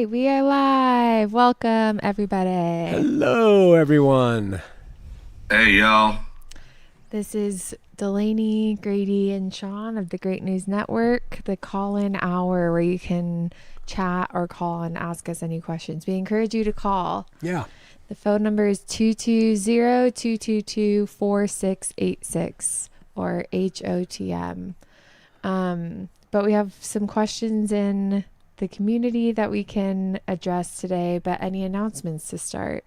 right, we are live. Welcome, everybody. Hello, everyone. Hey y'all. This is Delaney, Grady, and Sean of the Great News Network, the call in hour where you can chat or call and ask us any questions. We encourage you to call. Yeah. The phone number is 220-222-4686 or HOTM. But we have some questions in the community that we can address today. But any announcements to start?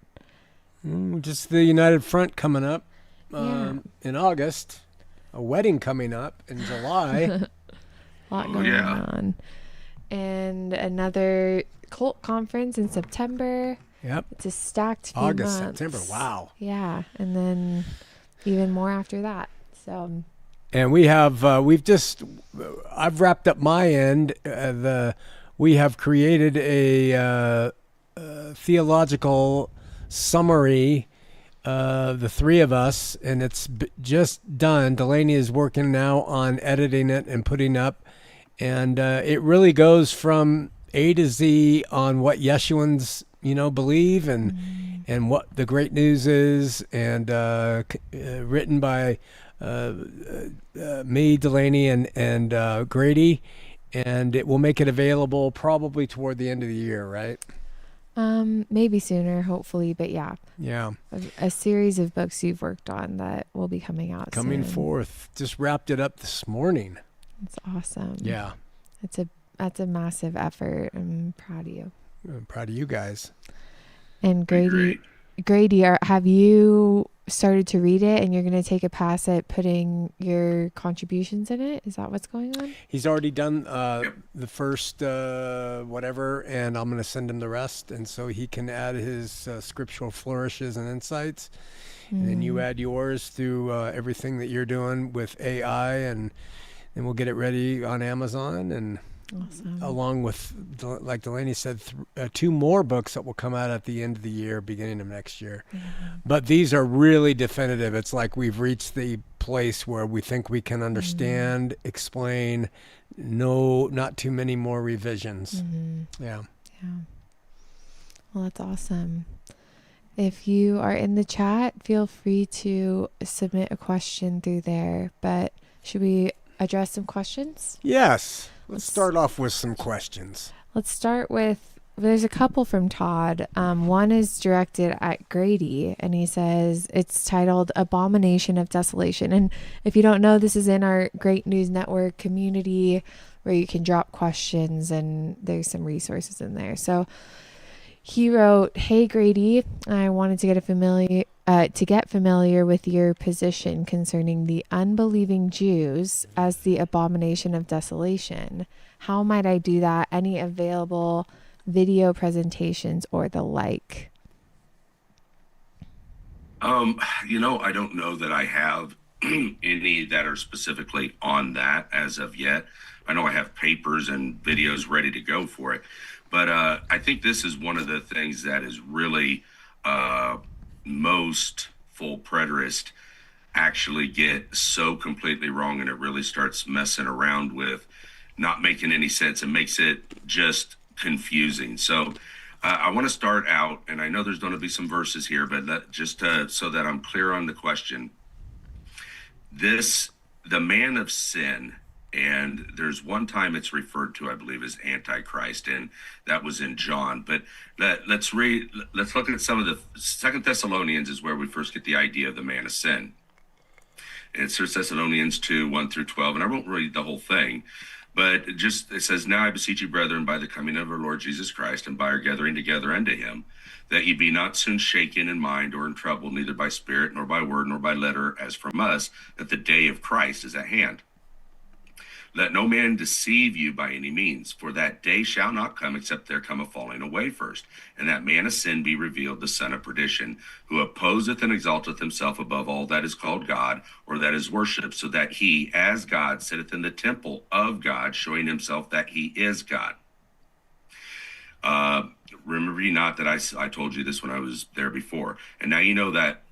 Just the United Front coming up Yeah. in August, a wedding coming up in July. A lot Oh going yeah. on. And another cult conference in September. Yep. It's a stacked few August, months. September. Wow. Yeah. And then even more after that. So, And I've wrapped up my end. We have created a theological summary, the three of us, and it's just done. Delaney is working now on editing it and putting up, and it really goes from A to Z on what Yeshuans believe and what the great news is, and written by me, Delaney, and Grady, and it will make it available probably toward the end of the year, right? maybe sooner, hopefully. But yeah, Yeah. a series of books you've worked on that will be coming out Coming soon. forth. Just wrapped it up this morning. It's awesome. Yeah. That's a massive effort. I'm proud of you. I'm proud of you guys. And Be great. Grady, have you started to read it and you're going to take a pass at putting your contributions in it? Is that what's going on? He's already done Yep. the first whatever, and I'm going to send him the rest. And so he can add his scriptural flourishes and insights. And then you add yours through everything that you're doing with AI, and we'll get it ready on Amazon. And Awesome. along with, like Delaney said, two more books that will come out at the end of the year, beginning of next year. Yeah. But these are really definitive. It's like we've reached the place where we think we can understand, explain. No, not too many more revisions. Yeah. Yeah. Well, that's awesome. If you are in the chat, feel free to submit a question through there. But should we address some questions? Yes. Let's Let's- start off with some questions. Let's start with, there's a couple from Todd. One is directed at Grady, and he says it's titled Abomination of Desolation. And if you don't know, this is in our Great News Network community where you can drop questions, and there's some resources in there. So he wrote, "Hey Grady, I wanted to get familiar with your position concerning the unbelieving Jews as the abomination of desolation. How might I do that? Any available video presentations or the like?" I don't know that I have any that are specifically on that as of yet. I know I have papers and videos ready to go for it, but I think this is one of the things that is really most full preterists actually get so completely wrong, and it really starts messing around with not making any sense and makes it just confusing. So I want to start out, and I know there's going to be some verses here, but so that I'm clear on the question. The man of sin, and there's one time it's referred to, I believe, as Antichrist, and that was in John. But let's look at some of the Second Thessalonians is where we first get the idea of the man of sin. And it's 1 Thessalonians 2, 1 through 12, and I won't read the whole thing. But it says, "Now I beseech you, brethren, by the coming of our Lord Jesus Christ, and by our gathering together unto him, that ye be not soon shaken in mind or in trouble, neither by spirit, nor by word, nor by letter, as from us, that the day of Christ is at hand. Let no man deceive you by any means, for that day shall not come except there come a falling away first, and that man of sin be revealed, the son of perdition, who opposeth and exalteth himself above all that is called God, or that is worshipped, so that he, as God, sitteth in the temple of God, showing himself that he is God. Remember ye not that I told you this when I was there before, and now you know that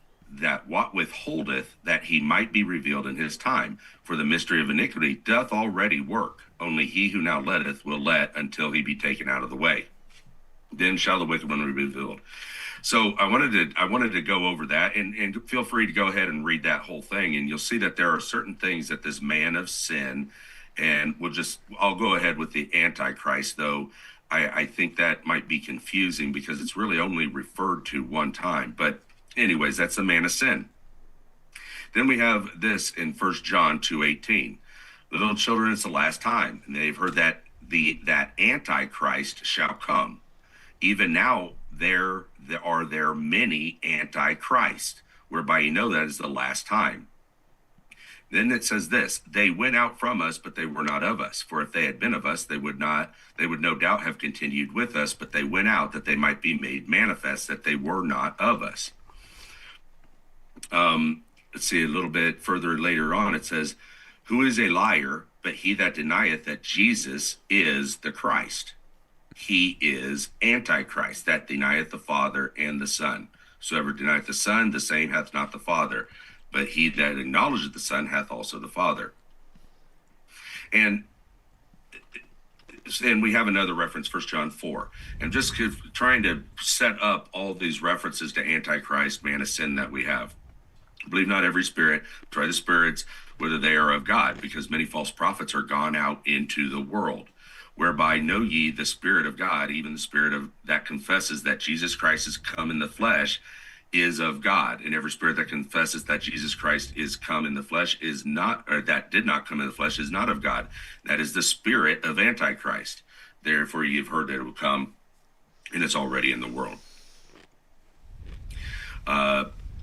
what withholdeth that he might be revealed in his time. For the mystery of iniquity doth already work. Only he who now letteth will let until he be taken out of the way." then shall the wicked one be revealed. So I wanted to go over that, and feel free to go ahead and read that whole thing, and you'll see that there are certain things that this man of sin, and I'll go ahead with the Antichrist, though I think that might be confusing because it's really only referred to one time. But anyways, that's the man of sin. Then we have this in 1 John 2:18. Little children, it's the last time, and they've heard that that Antichrist shall come. Even now there are many Antichrists, whereby you know that is the last time. Then it says this: they went out from us, but they were not of us. For if they had been of us, they would no doubt have continued with us, but they went out that they might be made manifest that they were not of us. Let's see a little bit further later on. It says, who is a liar, but he that denieth that Jesus is the Christ? He is Antichrist, that denieth the Father and the Son. Whosoever denieth the Son, the same hath not the Father. But he that acknowledgeth the Son hath also the Father. And we have another reference, 1 John 4. And just trying to set up all these references to Antichrist, man of sin that we have. Believe not every spirit, try the spirits, whether they are of God, because many false prophets are gone out into the world. Whereby know ye the Spirit of God, even the Spirit of that confesses that Jesus Christ is come in the flesh, is of God. And every spirit that confesses that Jesus Christ is come in the flesh is not, or that did not come in the flesh, is not of God. That is the spirit of Antichrist. Therefore you've heard that it will come, and it's already in the world.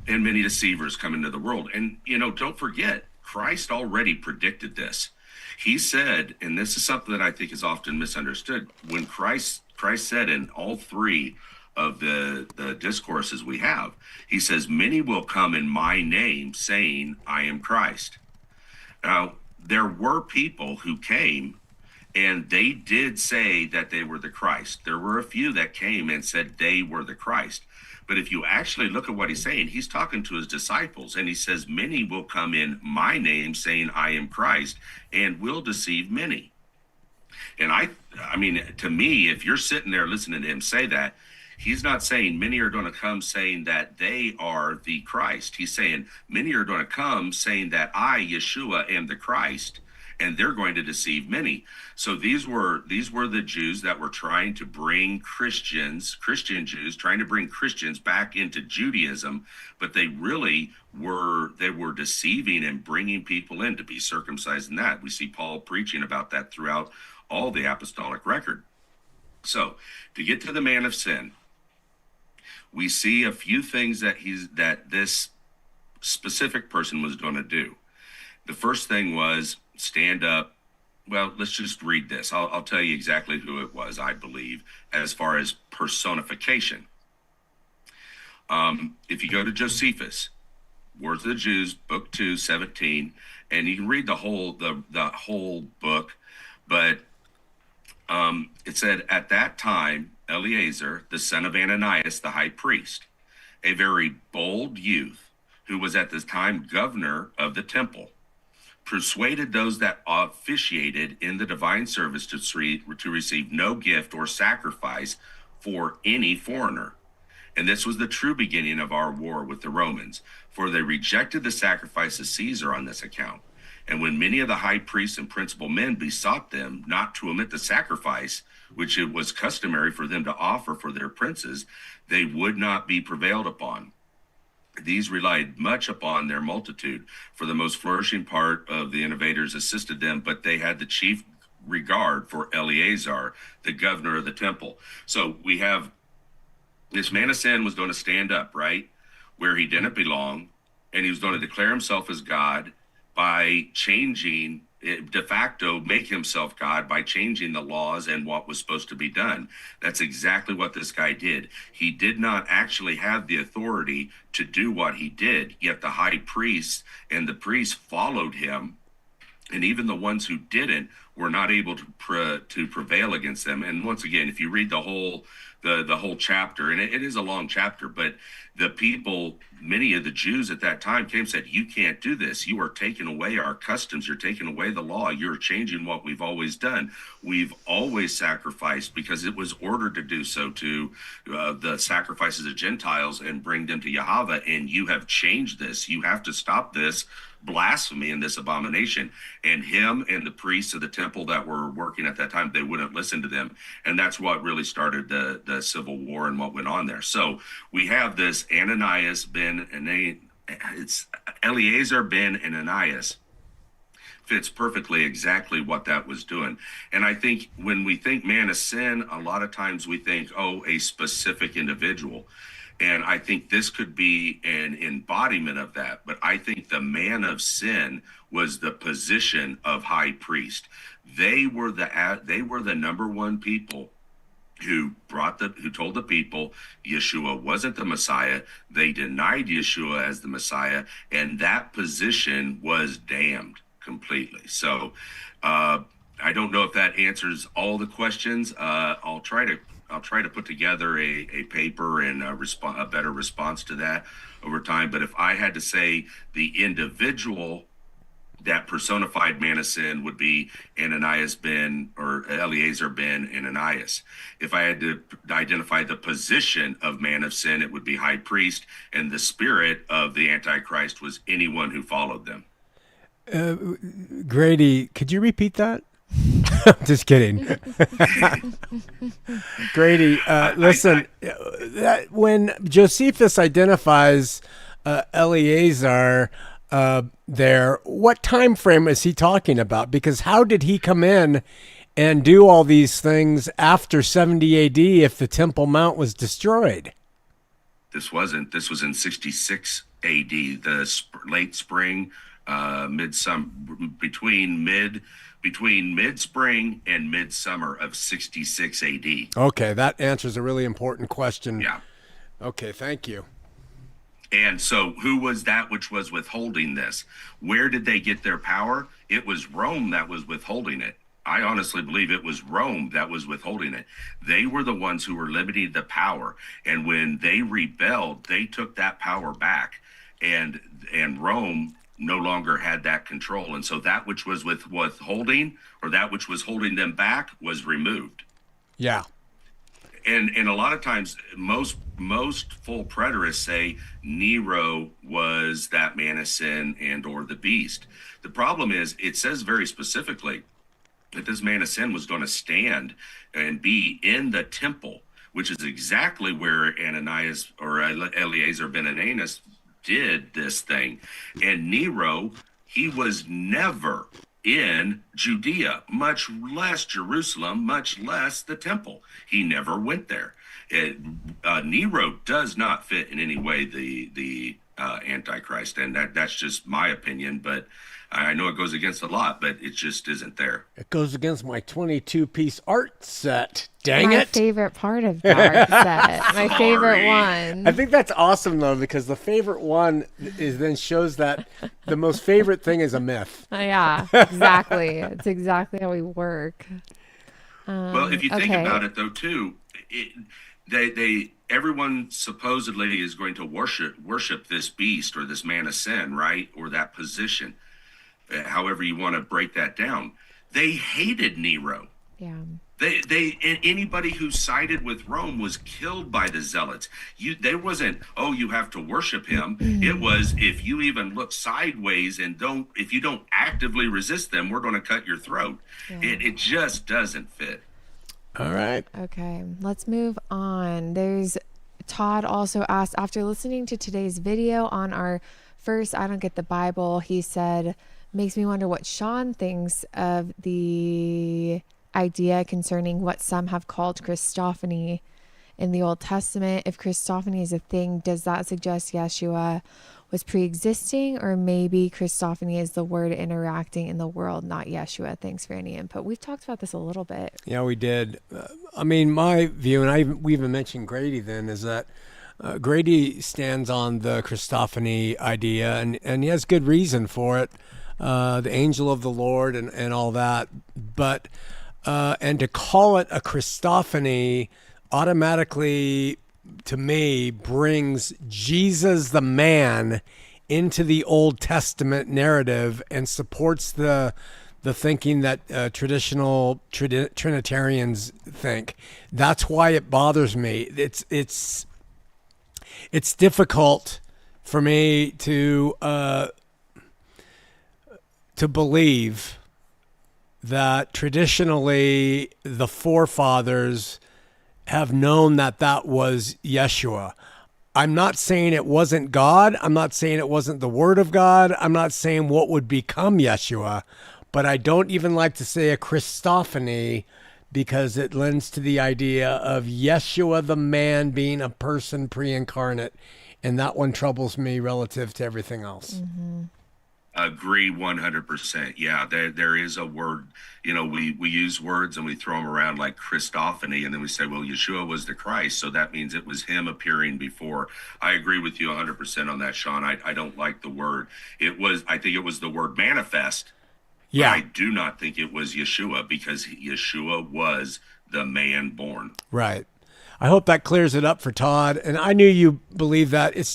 And many deceivers come into the world. And, don't forget, Christ already predicted this. He said, and this is something that I think is often misunderstood, when Christ said in all three of the discourses we have, he says, many will come in my name saying, I am Christ. Now, there were people who came and they did say that they were the Christ. There were a few that came and said they were the Christ. But if you actually look at what he's saying, he's talking to his disciples, and he says, many will come in my name saying I am Christ, and will deceive many. And I mean, to me, if you're sitting there listening to him say that, he's not saying many are going to come saying that they are the Christ. He's saying many are going to come saying that I, Yeshua, am the Christ, and they're going to deceive many. So these were the Jews that were trying to bring Christian Jews, trying to bring Christians back into Judaism, but they really were deceiving and bringing people in to be circumcised in that. We see Paul preaching about that throughout all the apostolic record. So to get to the man of sin, we see a few things that this specific person was going to do. The first thing was stand up. Well, let's just read this. I'll tell you exactly who it was, I believe, as far as personification. If you go to Josephus, Words of the Jews, book 2, 17, and you can read the whole book, but it said, at that time, Eleazar, the son of Ananias, the high priest, a very bold youth who was at this time governor of the temple, persuaded those that officiated in the divine service to receive no gift or sacrifice for any foreigner. And this was the true beginning of our war with the Romans, for they rejected the sacrifice of Caesar on this account. And when many of the high priests and principal men besought them not to omit the sacrifice, which it was customary for them to offer for their princes, they would not be prevailed upon. These relied much upon their multitude, for the most flourishing part of the innovators assisted them, but they had the chief regard for Eleazar, the governor of the temple. So we have this man of sin was going to stand up, right, where he didn't belong, and he was going to declare himself as God by changing, de facto, make himself God by changing the laws and what was supposed to be done. That's exactly what this guy did. He did not actually have the authority to do what he did, yet the high priests and the priests followed him, and even the ones who didn't were not able to prevail against them. And once again, if you read the whole chapter, and it is a long chapter, but the people, many of the Jews at that time came and said, you can't do this. You are taking away our customs. You're taking away the law. You're changing what we've always done. We've always sacrificed because it was ordered to do so, to the sacrifices of Gentiles and bring them to Yahweh. And you have changed this. You have to stop this blasphemy and this abomination. And him and the priests of the temple that were working at that time, they wouldn't listen to them. And that's what really started the civil war and what went on there. So we have this Ananias ben, and it's Eleazar ben Ananias, fits perfectly exactly what that was doing. And I think when we think man of sin, a lot of times we think, oh, a specific individual. And I think this could be an embodiment of that. But I think the man of sin was the position of high priest. They were the number one people who told the people Yeshua wasn't the Messiah. They denied Yeshua as the Messiah, and that position was damned completely. So I don't know if that answers all the questions. I'll try to put together a paper and a better response to that over time. But if I had to say the individual that personified man of sin would be Ananias ben, or Eleazar ben Ananias. If I had to identify the position of man of sin, it would be high priest, and the spirit of the Antichrist was anyone who followed them. Grady, could you repeat that? Just kidding. Grady, listen, when Josephus identifies Eleazar there, what time frame is he talking about? Because how did he come in and do all these things after 70 AD if the Temple Mount was destroyed? This was in 66 AD, the late spring, midsummer, between mid-spring and midsummer of 66 AD. Okay, that answers a really important question. Yeah. Okay, thank you. And so who was that which was withholding this? Where did they get their power? It was Rome that was withholding it. I honestly believe it was Rome that was withholding it. They were the ones who were limiting the power. And when they rebelled, they took that power back. And Rome no longer had that control. And so that which was withholding, or that which was holding them back, was removed. Yeah. And a lot of times, most full preterists say Nero was that man of sin and or the beast. The problem is, it says very specifically that this man of sin was going to stand and be in the temple, which is exactly where Ananias or Eleazar ben Ananias did this thing. And Nero, he was never in Judea, much less Jerusalem, much less the temple. He never went there. Nero does not fit in any way the Antichrist, and that's just my opinion. But I know it goes against a lot, but it just isn't there. It goes against my 22-piece art set. Dang my it. favorite part of the art set. My favorite one. I think that's awesome, though, because the favorite one then shows that the most favorite thing is a myth. Yeah, exactly. It's exactly how we work. Well, if you think about it, though, too, everyone supposedly is going to worship this beast or this man of sin, right? Or that position. However you want to break that down. They hated Nero. Yeah. Anybody who sided with Rome was killed by the zealots. There wasn't, oh, you have to worship him. It was, if you even look sideways and if you don't actively resist them, we're going to cut your throat. Yeah. It just doesn't fit. All right. Okay, let's move on. Todd also asked, after listening to today's video on our first I Don't Get the Bible, he said, makes me wonder what Shawn thinks of the idea concerning what some have called Christophany in the Old Testament. If Christophany is a thing, does that suggest Yeshua was pre-existing, or maybe Christophany is the word interacting in the world, not Yeshua? Thanks for any input. We've talked about this a little bit. Yeah, we did. I mean, my view, and we even mentioned Grady then, is that Grady stands on the Christophany idea, and he has good reason for it. the angel of the Lord, and all that. But and to call it a Christophany automatically, to me, brings Jesus the man into the Old Testament narrative and supports the thinking that traditional Trinitarians think. That's why it bothers me. It's difficult for me to believe that traditionally the forefathers have known that that was Yeshua. I'm not saying it wasn't God. I'm not saying it wasn't the Word of God. I'm not saying what would become Yeshua, but I don't even like to say a Christophany because it lends to the idea of Yeshua the man being a person pre-incarnate, and that one troubles me relative to everything else. Mm-hmm. Agree 100%. Yeah, there is a word. We use words and we throw them around like Christophany, and then we say, well, Yeshua was the Christ, so that means it was him appearing before. I agree with you 100% on that, Sean. I don't like the word. I think it was the word manifest. Yeah. I do not think it was Yeshua, because Yeshua was the man born. Right. I hope that clears it up for Todd. And I knew you believe that. It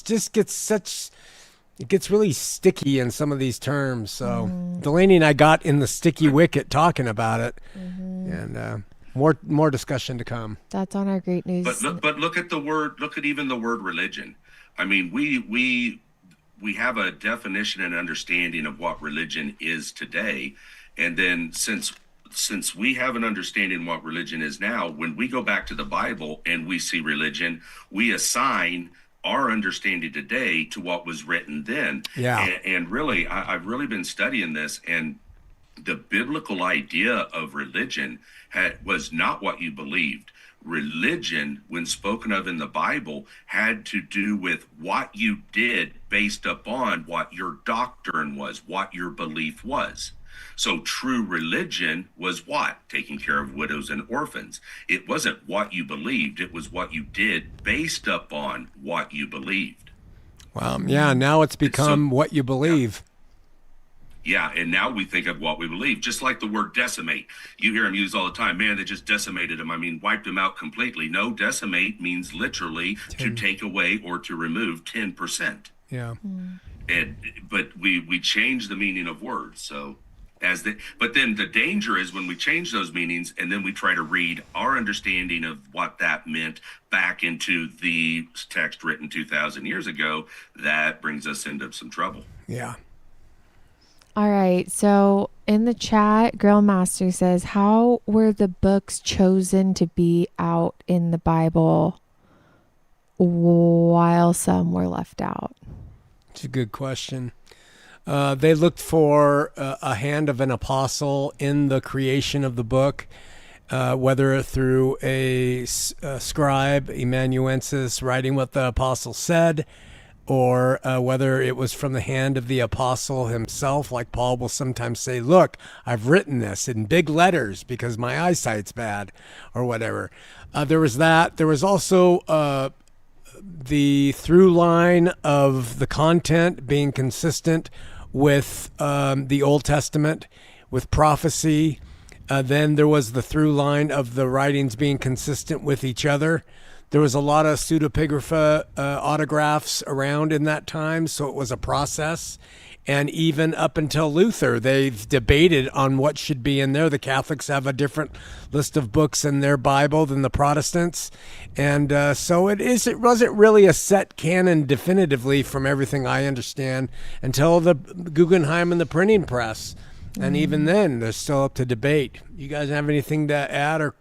gets really sticky in some of these terms. So Delaney and I got in the sticky wicket talking about it, and more discussion to come. That's on our great news. But look at the word. Look at even the word religion. I mean, we have a definition and understanding of what religion is today, and then since we have an understanding what religion is now, when we go back to the Bible and we see religion, we assign our understanding today to what was written then. Yeah. And really, I've really been studying this, and the biblical idea of religion was not what you believed. Religion, when spoken of in the Bible, had to do with what you did based upon what your doctrine was, what your belief was. So true religion was what? Taking care of widows and orphans. It wasn't what you believed. It was what you did based upon what you believed. Wow. Yeah. Now it's become what you believe. Yeah. And now we think of what we believe, just like the word decimate. You hear them used all the time. Man, they just decimated him. I mean, wiped him out completely. No, decimate means literally 10. To take away or to remove 10%. Yeah. But we change the meaning of words. So but then the danger is when we change those meanings and then we try to read our understanding of what that meant back into the text written 2,000 years ago, that brings us into some trouble. Yeah. All right. So in the chat, Grill Master says, how were the books chosen to be out in the Bible while some were left out? It's a good question. They looked for a hand of an apostle in the creation of the book, whether through a scribe, amanuensis, writing what the apostle said, or whether it was from the hand of the apostle himself, like Paul will sometimes say, look, I've written this in big letters because my eyesight's bad, or whatever. There was that. There was also the through line of the content being consistent with the Old Testament, with prophecy. Then there was the through line of the writings being consistent with each other. There was a lot of pseudepigrapha autographs around in that time, so it was a process. And even up until Luther, they've debated on what should be in there. The Catholics have a different list of books in their Bible than the Protestants. And so it wasn't really a set canon definitively, from everything I understand, until the Guggenheim and the printing press. And even then, they're still up to debate. You guys have anything to add? Or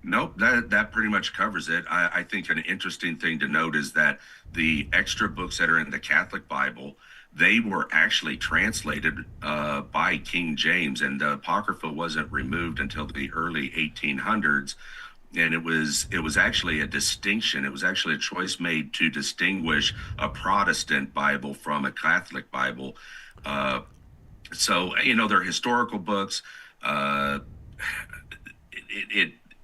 Nope, that pretty much covers it. I think an interesting thing to note is that the extra books that are in the Catholic Bible, they were actually translated by King James, and the Apocrypha wasn't removed until the early 1800s. And it was actually a distinction. It was actually a choice made to distinguish a Protestant Bible from a Catholic Bible. So, they're historical books.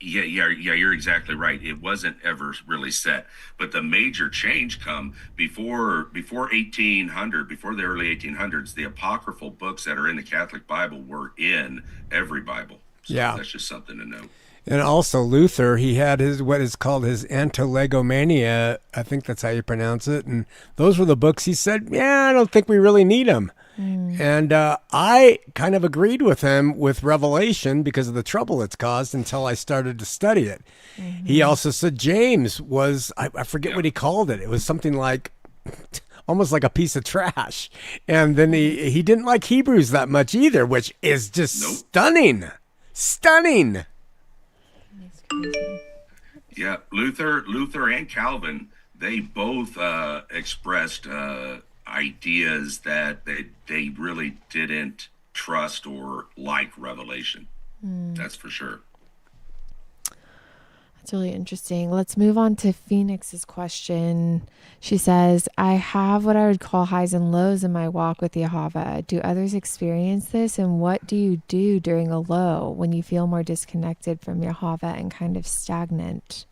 Yeah, you're exactly right. It wasn't ever really set, but the major change come before 1800, before the early 1800s. The apocryphal books that are in the Catholic Bible were in every Bible. So Yeah. that's just something to note. And also Luther, he had his what is called his Antilegomania. I think that's how you pronounce it. And those were the books he said, yeah, I don't think we really need them. Mm. And I kind of agreed with him with Revelation because of the trouble it's caused until I started to study it. He Mm-hmm. also said James was, I forget Yeah. what he called it. It was something like almost like a piece of trash. And then he didn't like Hebrews that much either, which is just Nope. stunning. Stunning. That's crazy. Yeah, Luther and Calvin, they both expressed ideas that they really didn't trust or like Revelation. Mm. That's for sure. That's really interesting. Let's move on to Phoenix's question. She says, I have what I would call highs and lows in my walk with Jehovah. Do others experience this? And what do you do during a low when you feel more disconnected from Jehovah and kind of stagnant?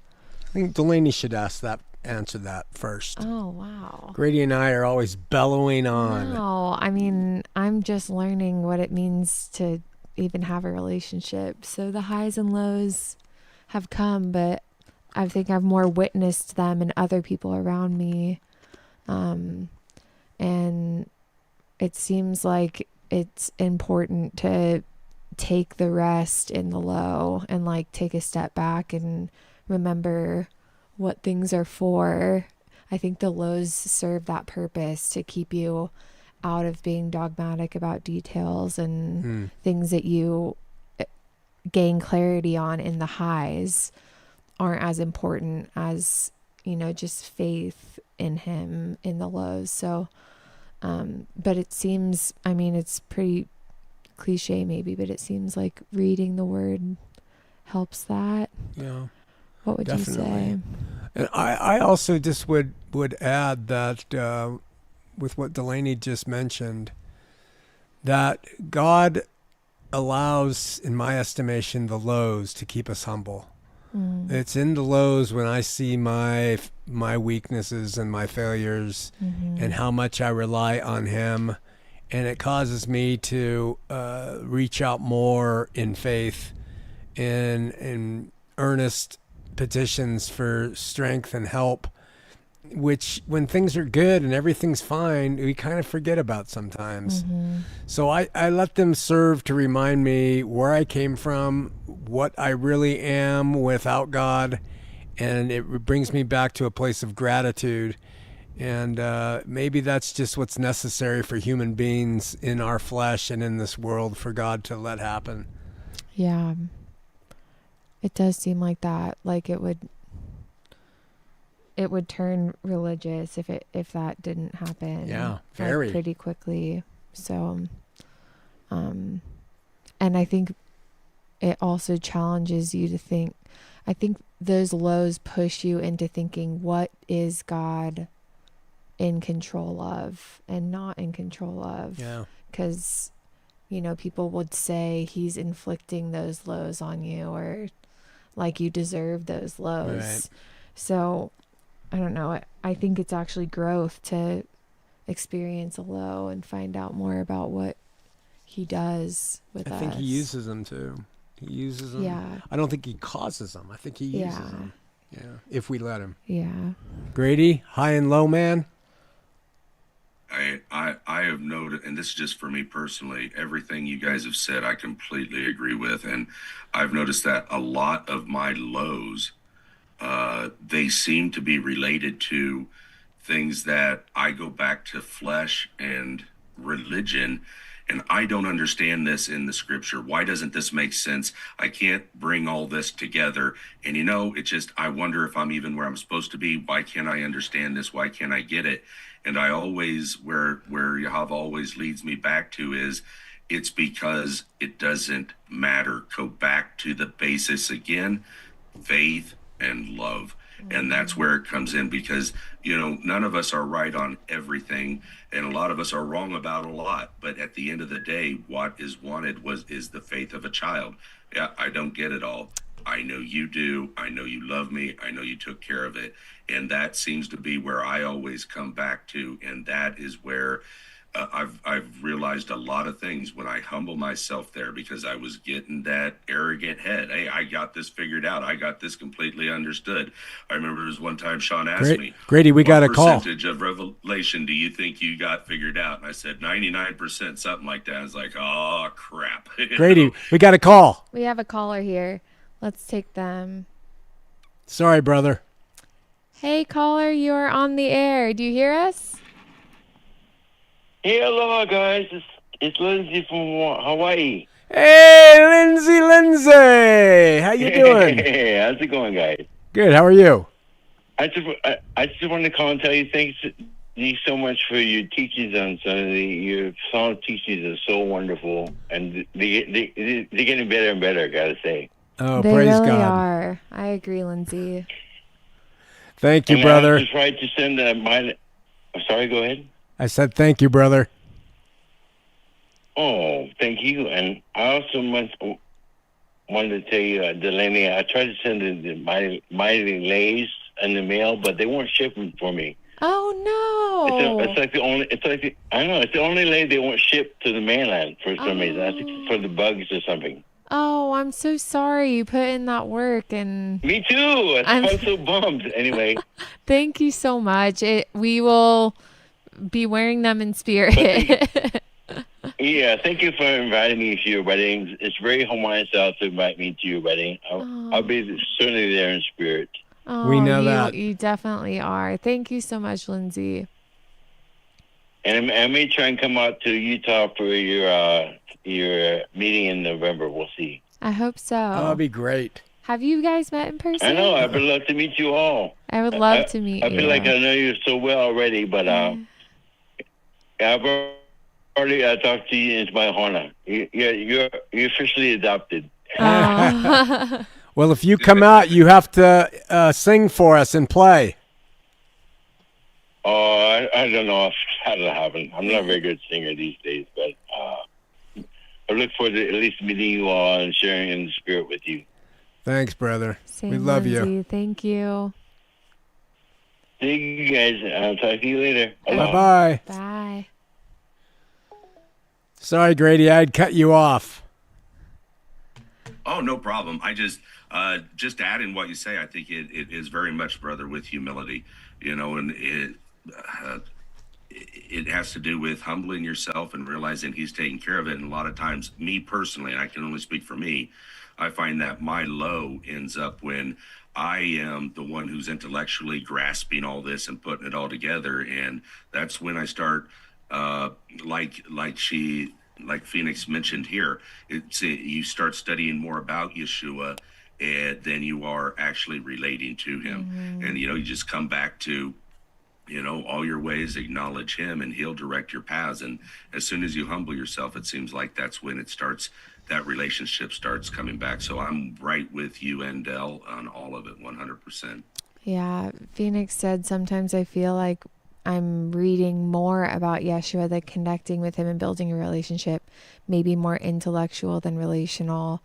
I think Delaney should answer that first. Oh, wow. Grady and I are always bellowing on. No, I mean, I'm just learning what it means to even have a relationship. So the highs and lows have come, but I think I've more witnessed them in other people around me. And it seems like it's important to take the rest in the low and like take a step back and remember what things are for. I think the lows serve that purpose to keep you out of being dogmatic about details and things that you gain clarity on in the highs aren't as important as, just faith in him in the lows. So, but it seems, it's pretty cliche maybe, but it seems like reading the word helps that. Yeah, What would you say? definitely. And I also just would add that with what Delaney just mentioned, that God allows, in my estimation, the lows to keep us humble. Mm. It's in the lows when I see my weaknesses and my failures Mm-hmm. and how much I rely on Him, and it causes me to reach out more in faith, in earnest petitions for strength and help, which when things are good and everything's fine, we kind of forget about sometimes. Mm-hmm. So I let them serve to remind me where I came from, what I really am without God, and it brings me back to a place of gratitude. And maybe that's just what's necessary for human beings in our flesh and in this world for God to let happen. Yeah. It does seem like that. Like it would turn religious if that didn't happen. Yeah, like, very. pretty quickly. So and I think it also challenges you to think. I think those lows push you into thinking, what is God in control of and not in control of? Yeah. Because people would say he's inflicting those lows on you, or like you deserve those lows. Right. So I don't know. I think it's actually growth to experience a low and find out more about what he does with us. I think he uses them too. He uses them. Yeah. I don't think he causes them. I think he uses Yeah. them. Yeah. If we let him. Yeah. Grady, high and low man. I have noted, and this is just for me personally, everything you guys have said, I completely agree with. And I've noticed that a lot of my lows, they seem to be related to things that I go back to flesh and religion. And I don't understand this in the scripture. Why doesn't this make sense? I can't bring all this together. And it just, I wonder if I'm even where I'm supposed to be. Why can't I understand this? Why can't I get it? And I always, where Yahweh always leads me back to is, it's because it doesn't matter. Go back to the basis again, faith and love. And that's where it comes in, because, none of us are right on everything. And a lot of us are wrong about a lot. But at the end of the day, what is wanted is the faith of a child. Yeah, I don't get it all. I know you do. I know you love me. I know you took care of it. And that seems to be where I always come back to. And that is where I've realized a lot of things when I humble myself there, because I was getting that arrogant head. Hey, I got this figured out. I got this completely understood. I remember there was one time Sean asked me, Grady, we got a what call. percentage of revelation do you think you got figured out? And I said 99%, something like that. I was like, oh crap. Grady, we got a call. We have a caller here. Let's take them. Sorry, brother. Hey, caller, you're on the air. Do you hear us? Hey, aloha, guys. It's Lindsay from Hawaii. Hey, Lindsay. How you doing? Hey, how's it going, guys? Good. How are you? I just wanted to call and tell you thanks you so much for your teachings on Sunday. Your song teachings are so wonderful, and they're getting better and better, I gotta say. Oh, They praise really God. are. I agree, Lindsay. Thank you, And brother. I was trying to send my... Sorry, go ahead. I said thank you, brother. Oh, thank you. And I also wanted to tell you, Delaney, I tried to send my Mighty Lays in the mail, but they weren't shipping for me. Oh no! It's like the only. It's like I know. It's the only lay they won't ship to the mainland for some reason. I think it's for the bugs or something. Oh, I'm so sorry you put in that work, and Me too. I'm so bummed. Anyway, thank you so much. We will be wearing them in spirit. yeah. Thank you for inviting me to your wedding. It's very Hawaiian style to invite me to your wedding. I'll be certainly there in spirit. Oh, We know that. You definitely are. Thank you so much, Lindsay. And I may try and come out to Utah for your meeting in November. We'll see. I hope so. That'd be great. Have you guys met in person? I know. I would love to meet you all. I would love to meet you. I feel like I know you so well already, but I've already talked to you into my honor. You're officially adopted. Oh. Well, if you come out, you have to sing for us and play. Oh, I don't know if that'll happen. I'm not a very good singer these days, but I look forward to at least meeting you all and sharing in the spirit with you. Thanks, brother. Same, we love Lindsay. you. Thank you. Thank you, guys. I'll talk to you later. Bye-bye. Bye. Sorry, Grady, I'd cut you off. Oh, no problem. I just add in what you say. I think it is very much, brother, with humility, and it has to do with humbling yourself and realizing he's taking care of it. And a lot of times, me personally, and I can only speak for me, I find that my low ends up when I am the one who's intellectually grasping all this and putting it all together. And that's when I start, like Phoenix mentioned here, you start studying more about Yeshua than you are actually relating to him. Mm-hmm. And, you just come back to, all your ways, acknowledge him, and he'll direct your paths. And as soon as you humble yourself, it seems like that's when that relationship starts coming back. So I'm right with you and Del on all of it, 100%. Yeah. Phoenix said, sometimes I feel like I'm reading more about Yeshua than connecting with him and building a relationship, maybe more intellectual than relational.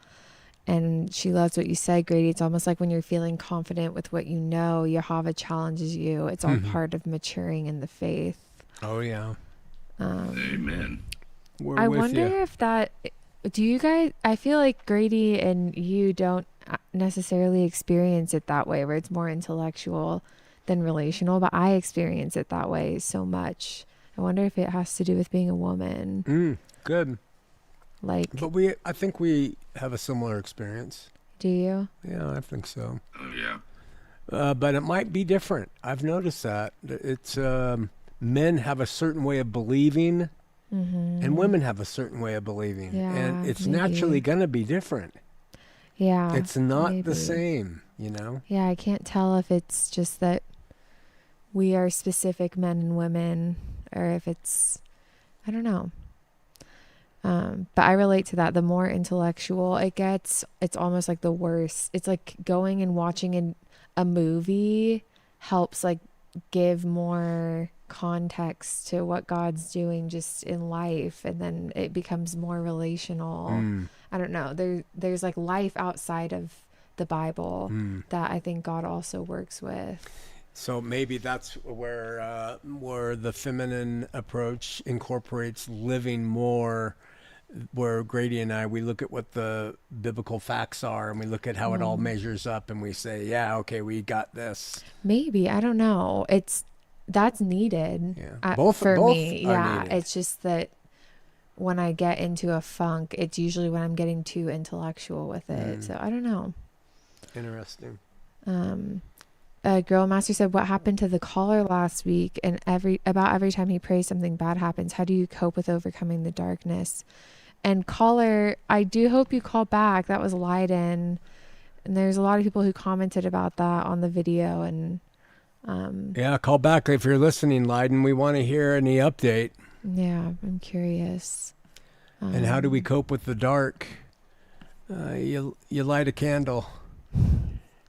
And she loves what you said, Grady. It's almost like when you're feeling confident with what you know, Yahweh challenges you. It's all part of maturing in the faith. Oh, yeah. Amen. I wonder if do you guys, I feel like Grady and you don't necessarily experience it that way, where it's more intellectual than relational, but I experience it that way so much. I wonder if it has to do with being a woman. Good. But I think we have a similar experience. Do you? Yeah, I think so. Oh, yeah. But it might be different. I've noticed that. It's men have a certain way of believing, and women have a certain way of believing. Yeah, and it's maybe. naturally going to be different. Yeah. It's not maybe. the same, Yeah, I can't tell if it's just that we are specific men and women, or if it's, I don't know. But I relate to that. The more intellectual it gets, it's almost like the worse. It's like going and watching a movie helps like give more context to what God's doing just in life, and then it becomes more relational. I don't know. There's like life outside of the Bible that I think God also works with. So maybe that's where the feminine approach incorporates living more, where Grady and I, we look at what the biblical facts are and we look at how it all measures up and we say, yeah, okay, we got this. Maybe, I don't know. That's needed. Yeah. Both are me. Yeah. needed. It's just that when I get into a funk, it's usually when I'm getting too intellectual with it. So I don't know. Interesting. Girl Master said, what happened to the caller last week? And every time he prays, something bad happens. How do you cope with overcoming the darkness? And caller, I do hope you call back. That was Leiden. And there's a lot of people who commented about that on the video. And yeah, call back if you're listening, Leiden. We want to hear any update. Yeah, I'm curious. And how do we cope with the dark? You light a candle.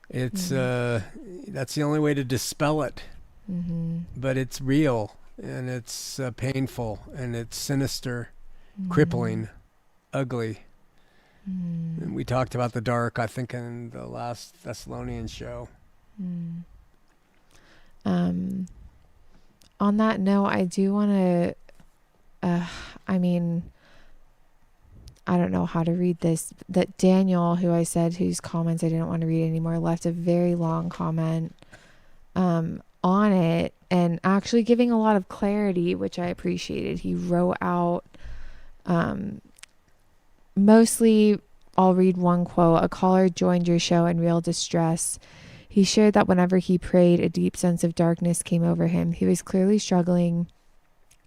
It's that's the only way to dispel it. But it's real, and it's painful, and it's sinister, crippling, ugly. And we talked about the dark, I think, in the last Thessalonians show. On that note, I do want to, I don't know how to read this, that Daniel, who I said, whose comments I didn't want to read anymore, left a very long comment on it, and actually giving a lot of clarity, which I appreciated. He wrote out, mostly, I'll read one quote. A caller joined your show in real distress. He shared that whenever he prayed, a deep sense of darkness came over him. He was clearly struggling,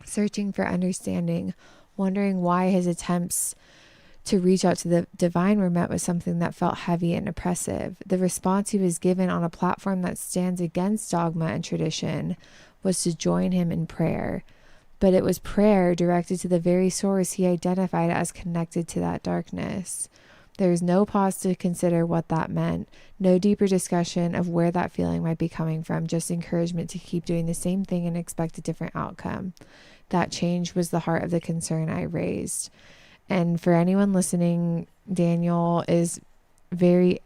searching for understanding, wondering why his attempts to reach out to the divine were met with something that felt heavy and oppressive. The response he was given on a platform that stands against dogma and tradition was to join him in prayer. But it was prayer directed to the very source he identified as connected to that darkness. There was no pause to consider what that meant, no deeper discussion of where that feeling might be coming from, just encouragement to keep doing the same thing and expect a different outcome. That change was the heart of the concern I raised. And for anyone listening, Daniel is very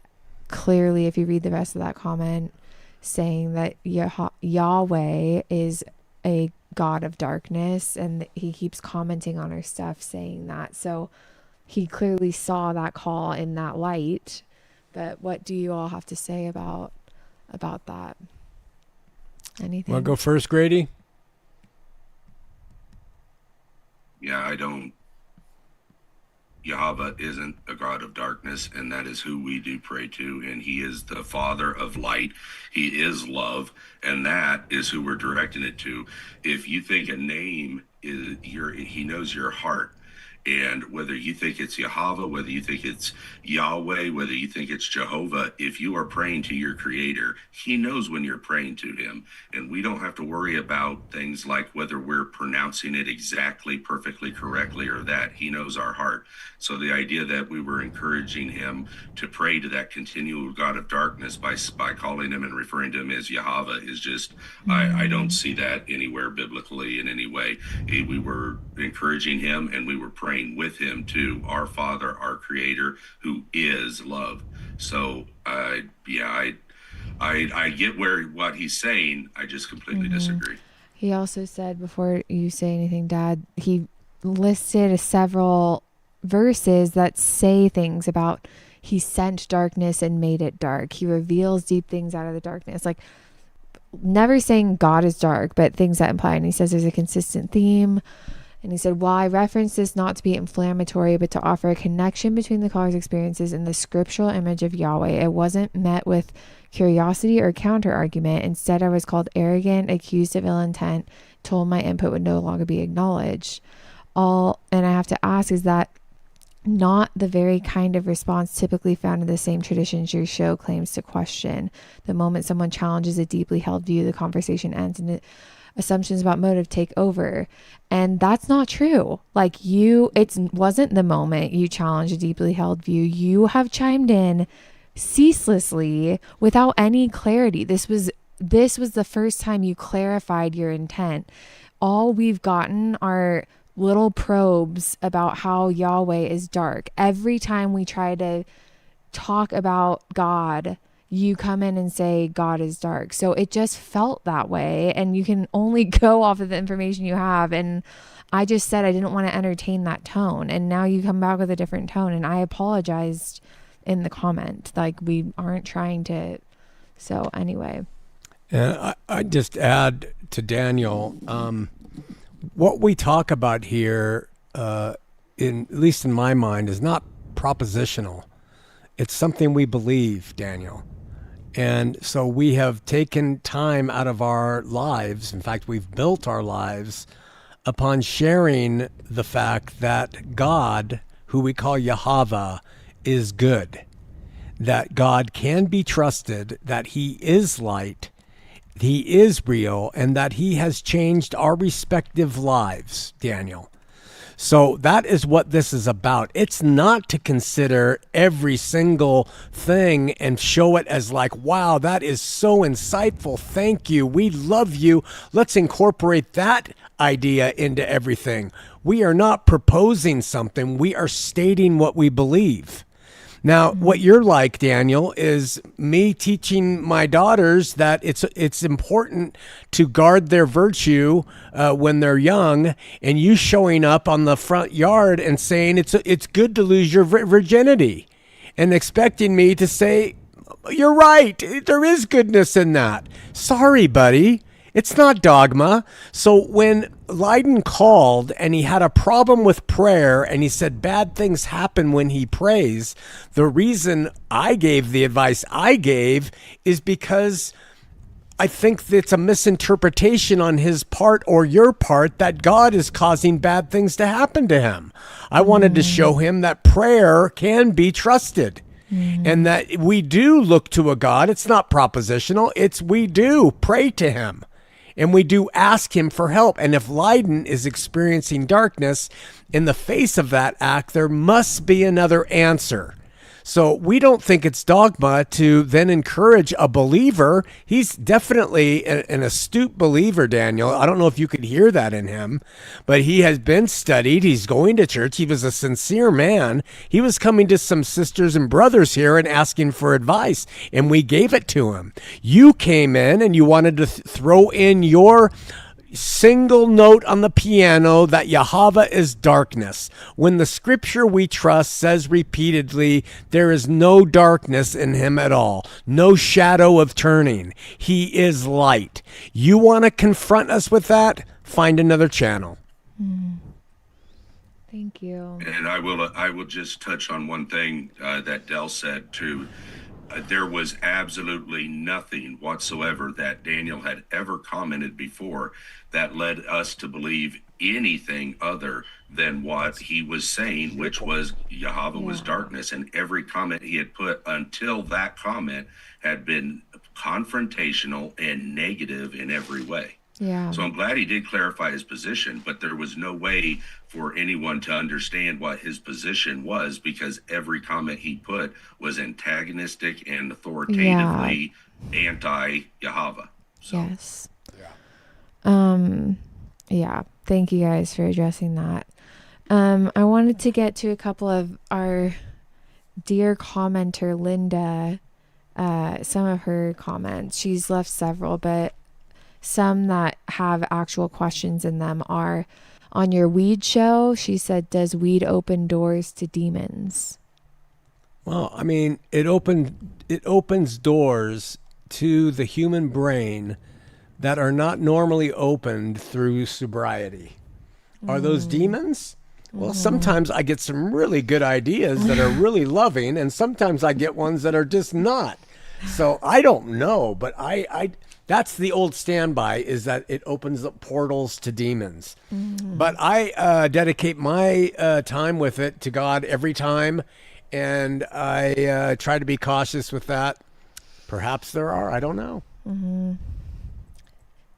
clearly, if you read the rest of that comment, saying that Yahweh is a God of darkness, and he keeps commenting on our stuff saying that. So he clearly saw that call in that light. But what do you all have to say about that? Anything? Want to go first, Grady? Yeah, Yahweh isn't a God of darkness, and that is who we do pray to, and he is the Father of light. He is love, and that is who we're directing it to. If you think a name is he knows your heart. And whether you think it's Yahweh, whether you think it's Yahweh, whether you think it's Jehovah, if you are praying to your creator, he knows when you're praying to him. And we don't have to worry about things like whether we're pronouncing it exactly, perfectly, correctly, or that. He knows our heart. So the idea that we were encouraging him to pray to that continual God of darkness by calling him and referring to him as Yahweh is just, I don't see that anywhere biblically in any way. We were encouraging him, and we were praying with him to our Father, our Creator, who is love. So I get what he's saying. I just completely disagree. He also said, before you say anything, Dad, he listed several verses that say things about he sent darkness and made it dark. He reveals deep things out of the darkness. Like, never saying God is dark, but things that imply. And he says there's a consistent theme. And he said, while I reference this not to be inflammatory, but to offer a connection between the caller's experiences and the scriptural image of Yahweh, it wasn't met with curiosity or counter-argument. Instead, I was called arrogant, accused of ill intent, told my input would no longer be acknowledged. And I have to ask, is that not the very kind of response typically found in the same traditions your show claims to question? The moment someone challenges a deeply held view, the conversation ends and assumptions about motive take over. And that's not true. Like, it wasn't the moment you challenged a deeply held view. You have chimed in ceaselessly without any clarity. This was the first time you clarified your intent. All we've gotten are little probes about how Yahweh is dark. Every time we try to talk about God, you come in and say God is dark. So it just felt that way, and you can only go off of the information you have. And I just said I didn't want to entertain that tone, and now you come back with a different tone, and I apologized in the comment. Like, we aren't trying to. So anyway. And I just add to Daniel, what we talk about here, at least in my mind, is not propositional. It's something we believe, Daniel. And so we have taken time out of our lives. In fact, we've built our lives upon sharing the fact that God, who we call Yahweh, is good, that God can be trusted, that he is light, he is real, and that he has changed our respective lives, Daniel. So that is what this is about. It's not to consider every single thing and show it as like, wow, that is so insightful. Thank you. We love you. Let's incorporate that idea into everything. We are not proposing something. We are stating what we believe. Now, what you're like, Daniel, is me teaching my daughters that it's important to guard their virtue when they're young, and you showing up on the front yard and saying it's good to lose your virginity, and expecting me to say, you're right, there is goodness in that. Sorry, buddy. It's not dogma. So when Leiden called and he had a problem with prayer and he said bad things happen when he prays, the reason I gave the advice I gave is because I think it's a misinterpretation on his part or your part that God is causing bad things to happen to him. I wanted to show him that prayer can be trusted. And that we do look to a God. It's not propositional. We do pray to him. And we do ask him for help. And if Leiden is experiencing darkness, in the face of that act, there must be another answer. So we don't think it's dogma to then encourage a believer. He's definitely an astute believer, Daniel. I don't know if you could hear that in him, but he has been studied. He's going to church. He was a sincere man. He was coming to some sisters and brothers here and asking for advice, and we gave it to him. You came in and you wanted to throw in your single note on the piano that Yahweh is darkness, when the scripture we trust says repeatedly there is no darkness in him at all, no shadow of turning. He is light. You want to confront us with that? Find another channel. Thank you. And I will just touch on one thing that Del said too. There was absolutely nothing whatsoever that Daniel had ever commented before that led us to believe anything other than what he was saying, which was Yahweh was darkness. And every comment he had put until that comment had been confrontational and negative in every way. Yeah. So I'm glad he did clarify his position, but there was no way for anyone to understand what his position was because every comment he put was antagonistic and authoritatively anti-Yahweh. So. Yes. Yeah. Thank you guys for addressing that. I wanted to get to a couple of our dear commenter, Linda, some of her comments. She's left several, but some that have actual questions in them are on your weed show. She said, does weed open doors to demons? Well, I mean, it opens doors to the human brain that are not normally opened through sobriety. Are those demons? Well, sometimes I get some really good ideas that are really loving, and sometimes I get ones that are just not. So I don't know, but I that's the old standby, is that it opens up portals to demons. But I dedicate my time with it to God every time, and I try to be cautious with that. Perhaps there are, I don't know.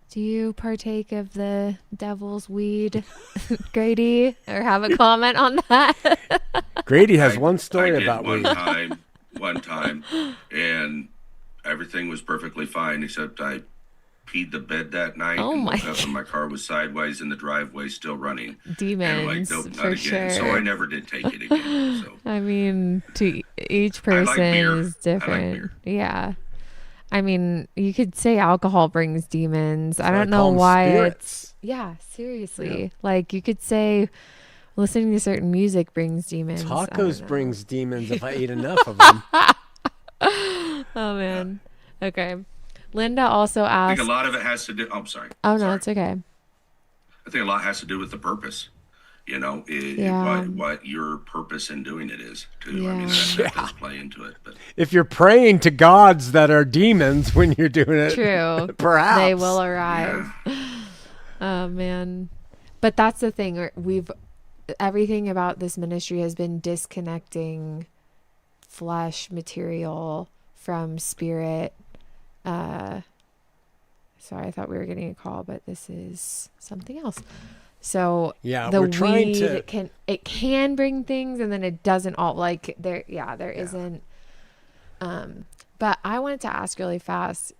Do you partake of the devil's weed, Grady, or have a comment on that? Grady has one story I did about weed. One time, and everything was perfectly fine, except I peed the bed that night and woke up and my car was sideways in the driveway still running. Demons, and I'm like, nope, not for again. sure. So I never did take it again. So I mean, to each I like person beer. is I like different. beer. Yeah. I mean, you could say alcohol brings demons. I So don't I call know them why spirits. yeah, seriously. Like you could say listening to certain music brings demons. I don't Tacos know. brings demons if I eat enough of them. Oh man. Okay. Linda also I think a asked. lot of it has to do. Oh, I'm sorry. Oh no, Sorry. it's okay. I think a lot has to do with the purpose. Yeah. What your purpose in doing it is too. I mean, Yeah. that does play into it. But If you're praying to gods that are demons when you're doing it, True. perhaps They will arrive. yeah, Oh man. But that's the thing. Everything about this ministry has been disconnecting flesh material from spirit. Sorry, I thought we were getting a call, but this is something else. So Yeah, the we're trying weed to. can bring things, and then it doesn't all like there. Yeah, there isn't. But I wanted to ask really fast,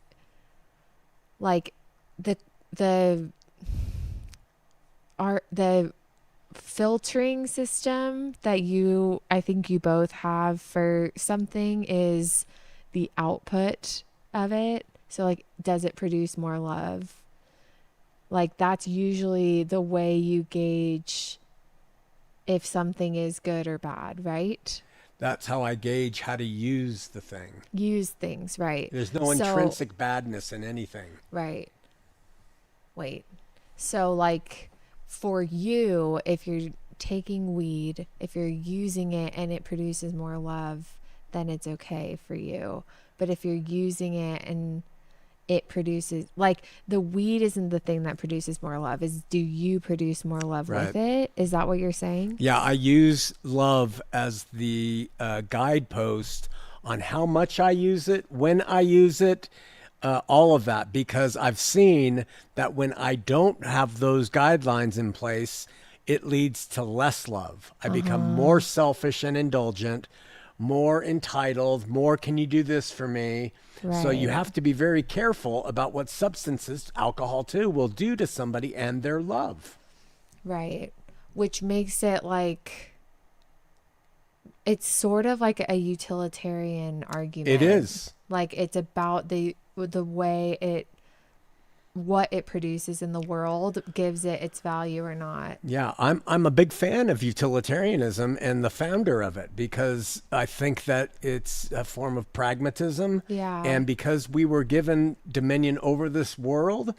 like the filtering system that I think you both have for something is the output of it. So like, does it produce more love? Like that's usually the way you gauge if something is good or bad, right? That's how I gauge how to use the thing. Use things, right? There's no intrinsic badness in anything. Right. Wait. So like for you, if you're taking weed, if you're using it and it produces more love, then it's okay for you. But if you're using it and it produces, like, the weed isn't the thing that produces more love, is do you produce more love Right. with it? Is that what you're saying? Yeah, I use love as the guidepost on how much I use it, when I use it, all of that, because I've seen that when I don't have those guidelines in place, it leads to less love. I become more selfish and indulgent, more entitled, more can you do this for me? So you Right. have to be very careful about what substances, alcohol too, will do to somebody and their love. Right. Which makes it like, it's sort of like a utilitarian argument. It is. Like it's about the way what it produces in the world gives it its value or not. Yeah, I'm a big fan of utilitarianism and the founder of it because I think that it's a form of pragmatism. Yeah. And because we were given dominion over this world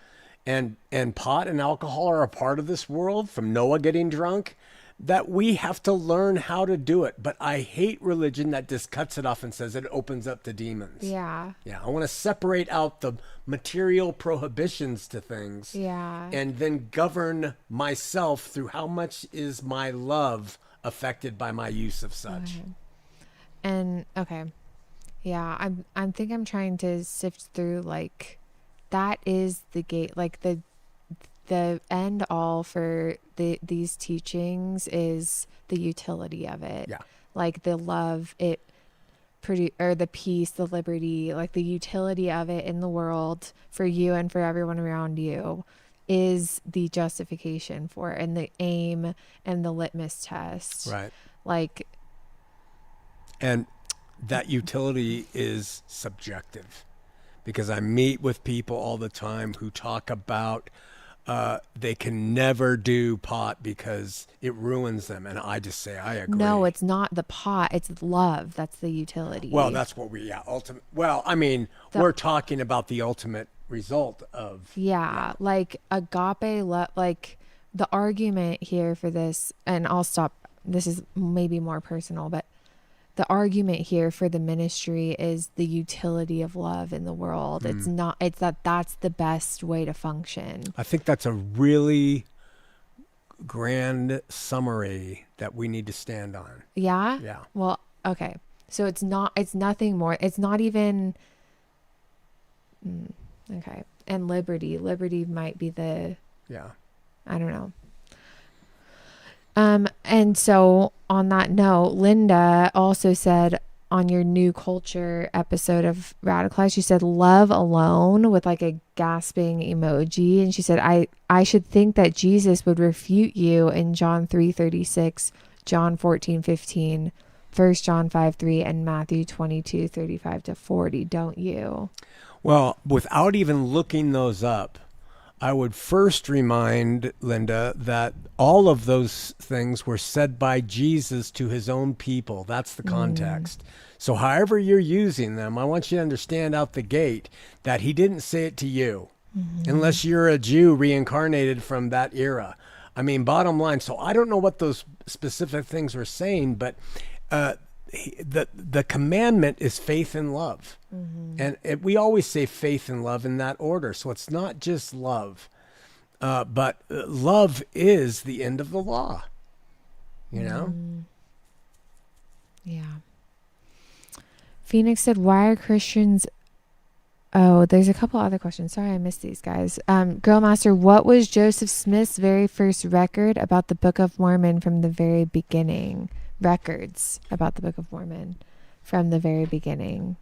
and pot and alcohol are a part of this world from Noah getting drunk, that we have to learn how to do it. But I hate religion that just cuts it off and says it opens up to demons. Yeah. Yeah, I want to separate out the material prohibitions to things. Yeah. And then govern myself through how much is my love affected by my use of such. Okay. And okay. Yeah, I'm think I'm trying to sift through, like, that is the gate, like the end all for these teachings is the utility of it. Yeah. Like the love it or the peace, the liberty, like the utility of it in the world for you and for everyone around you is the justification for it, and the aim and the litmus test. Right. Like, And that utility is subjective because I meet with people all the time who talk about they can never do pot because it ruins them. And I just say, I agree. no, it's not the pot, it's love. That's the utility. Well, that's what ultimate. Well, I mean, we're talking about the ultimate result of. Yeah, like agape love, like the argument here for this, and I'll stop. This is maybe more personal, but the argument here for the ministry is the utility of love in the world. It's not, it's that's the best way to function. I think that's a really grand summary that we need to stand on. Yeah? Yeah. Well, okay. So it's nothing more. It's not even, okay. And liberty might be the, Yeah. I don't know. And so on that note, Linda also said on your new culture episode of Radicalized, she said love alone with like a gasping emoji. And she said, I should think that Jesus would refute you in John 3:36, John 14:15, 1 John 5:3 and Matthew 22:35-40, don't you? Well, without even looking those up, I would first remind Linda that all of those things were said by Jesus to his own people. That's the context. So however you're using them, I want you to understand out the gate that he didn't say it to you, unless you're a Jew reincarnated from that era. I mean, bottom line. So I don't know what those specific things were saying, but the commandment is faith and love. And we always say faith and love in that order. So it's not just love, but love is the end of the law, you know? Yeah. Phoenix said, why are Christians... Oh, there's a couple other questions. Sorry, I missed these guys. Girl Master, what was Joseph Smith's very first record about the Book of Mormon from the very beginning? Records about the Book of Mormon from the very beginning.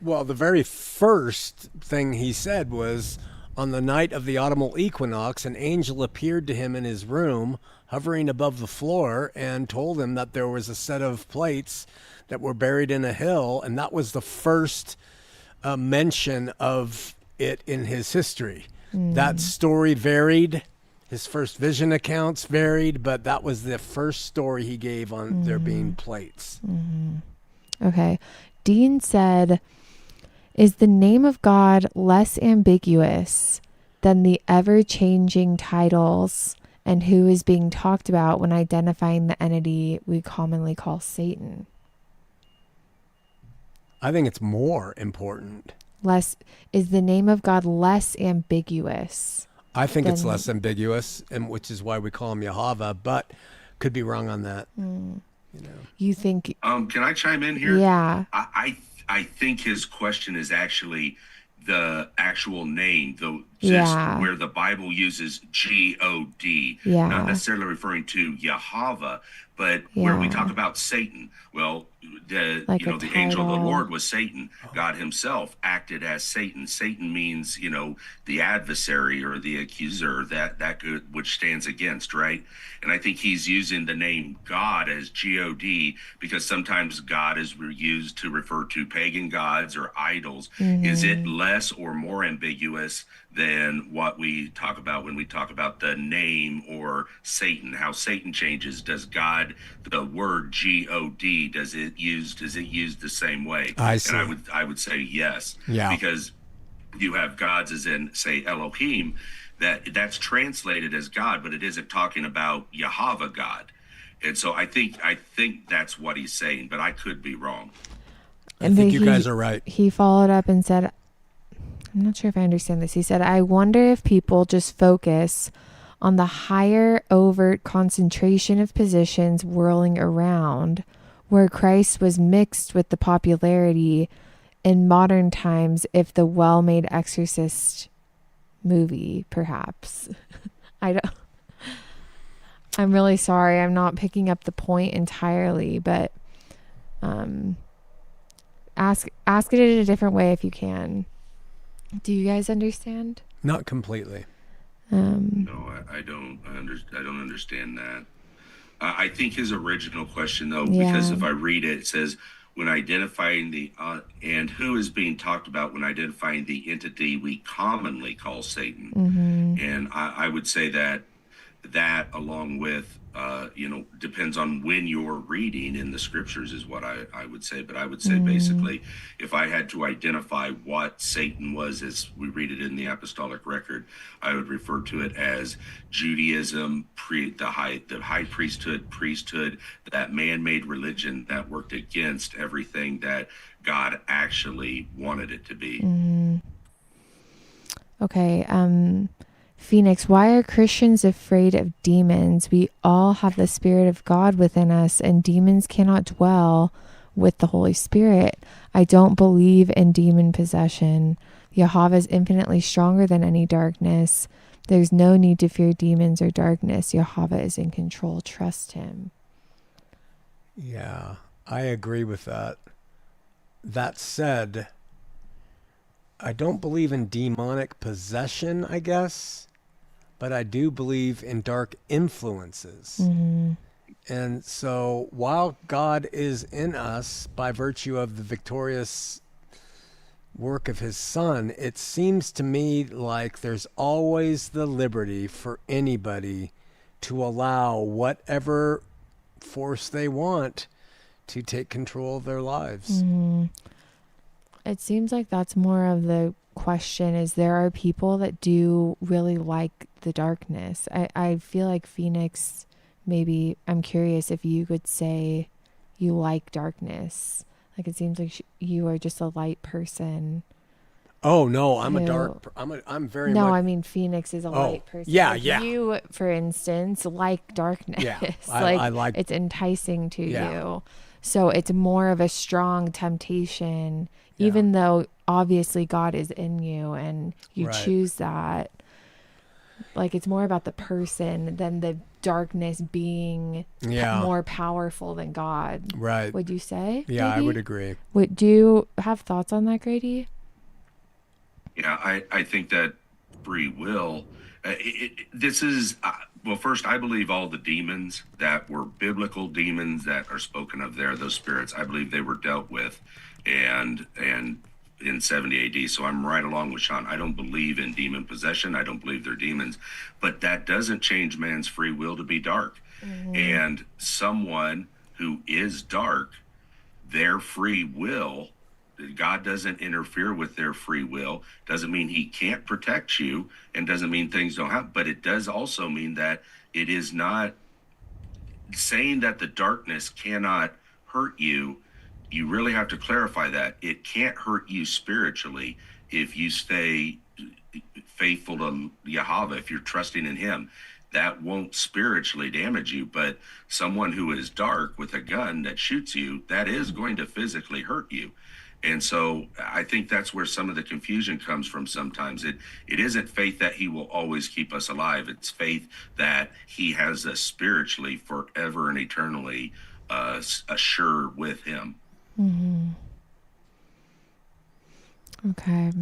Well, the very first thing he said was, on the night of the autumnal equinox, an angel appeared to him in his room, hovering above the floor, and told him that there was a set of plates that were buried in a hill, and that was the first mention of it in his history. That story varied. His first vision accounts varied, but that was the first story he gave on there being plates. Okay. Dean said, is the name of God less ambiguous than the ever-changing titles and who is being talked about when identifying the entity we commonly call Satan? I think it's more important. Is the name of God less ambiguous? I think it's less ambiguous, and which is why we call him Yahweh, but could be wrong on that. You know. You think? Can I chime in here? Yeah. I think his question is actually the actual name, though, where the Bible uses God, not necessarily referring to Yahweh, but where we talk about Satan. Well, the angel of the Lord was Satan. God himself acted as Satan. Satan means, the adversary or the accuser, that which stands against, right? And I think he's using the name God as God because sometimes God is used to refer to pagan gods or idols. Is it less or more ambiguous than what we talk about when we talk about the name or Satan, how Satan changes? Does God, the word God, does it used the same way? I see. And I would say yes. Yeah. Because you have gods as in, say, Elohim, that's translated as God, but it isn't talking about Yahweh God. And so I think that's what he's saying, but I could be wrong. I think you guys are right. He followed up and said, I'm not sure if I understand this. He said, I wonder if people just focus on the higher overt concentration of positions whirling around where Christ was mixed with the popularity in modern times, if the well-made Exorcist movie, perhaps. I'm really sorry. I'm not picking up the point entirely, but ask it in a different way if you can. Do you guys understand? Not completely. No, I don't. I don't understand that. I think his original question, though, because if I read it, it says, when identifying the and who is being talked about when identifying the entity we commonly call Satan. And I would say that along with depends on when you're reading in the scriptures is what I would say. But I would say basically, if I had to identify what Satan was as we read it in the apostolic record, I would refer to it as Judaism, the high priesthood, that man-made religion that worked against everything that God actually wanted it to be. Okay. Phoenix, why are Christians afraid of demons? We all have the Spirit of God within us, and demons cannot dwell with the Holy Spirit. I don't believe in demon possession. Yahweh is infinitely stronger than any darkness. There's no need to fear demons or darkness. Yahweh is in control. Trust him. Yeah, I agree with that. That said, I don't believe in demonic possession, I guess. But I do believe in dark influences. And so while God is in us by virtue of the victorious work of his Son, it seems to me like there's always the liberty for anybody to allow whatever force they want to take control of their lives. Mm-hmm. It seems like that's more of the question, is there are people that do really like the darkness. I feel like Phoenix, maybe, I'm curious if you could say you like darkness. Like, it seems like you are just a light person. Oh no, I'm I'm very no, much. I mean, Phoenix is a light person. Yeah, like yeah. You, for instance, like darkness. Yeah, I like it's enticing to Yeah. you. So it's more of a strong temptation, Yeah. even though obviously God is in you and you Right. choose that. Like, it's more about the person than the darkness being more powerful than God. Right. Would you say? Yeah, maybe? I would agree. Do you have thoughts on that, Grady? Yeah, I think that free will, this is, well, first, I believe all the demons that were biblical demons that are spoken of there, those spirits, I believe they were dealt with and in 70 AD. So I'm right along with Shawn. I don't believe in demon possession. I don't believe they're demons, but that doesn't change man's free will to be dark. Mm-hmm. And someone who is dark, their free will, God doesn't interfere with their free will. Doesn't mean he can't protect you, and doesn't mean things don't happen. But it does also mean that it is not saying that the darkness cannot hurt you. You really have to clarify that. It can't hurt you spiritually if you stay faithful to Yahweh, if you're trusting in him. That won't spiritually damage you, but someone who is dark with a gun that shoots you, that is going to physically hurt you. And so I think that's where some of the confusion comes from sometimes. It isn't faith that he will always keep us alive. It's faith that he has us spiritually forever and eternally assured with him. Mm-hmm. Okay.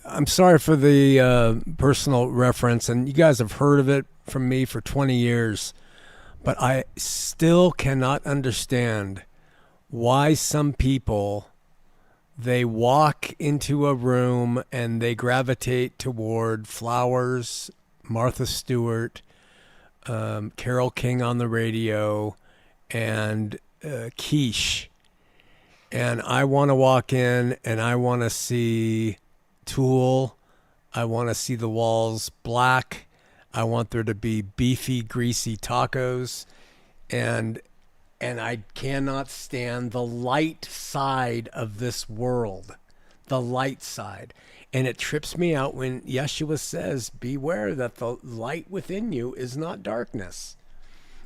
I'm sorry for the personal reference, and you guys have heard of it from me for 20 years, but I still cannot understand why some people, they walk into a room and they gravitate toward Flowers, Martha Stewart, Carole King on the radio, and Quiche. And I want to walk in and I want to see Tool. I want to see the walls black. I want there to be beefy, greasy tacos. And I cannot stand the light side of this world. The light side. And it trips me out when Yeshua says, beware that the light within you is not darkness.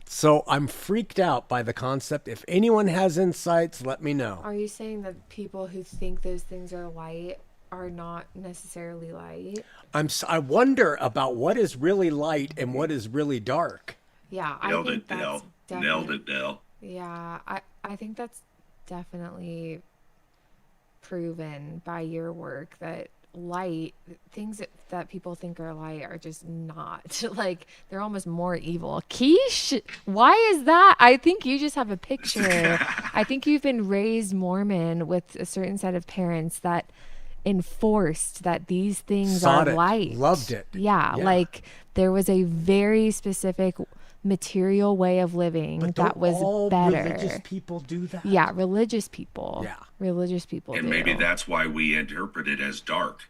So I'm freaked out by the concept. If anyone has insights, let me know. Are you saying that people who think those things are light are not necessarily light? I wonder about what is really light and what is really dark. Yeah, Nailed it, Dell. Nailed it, Dell. Yeah, I think that's definitely proven by your work that light, things that people think are light are just not. Like, they're almost more evil. Quiche, why is that? I think you just have a picture. I think you've been raised Mormon with a certain set of parents that enforced that these things are light. Loved it. Yeah, like there was a very specific material way of living that was all better. Religious people do that? Yeah, religious people. Yeah. Religious people And do. maybe that's why we interpret it as dark.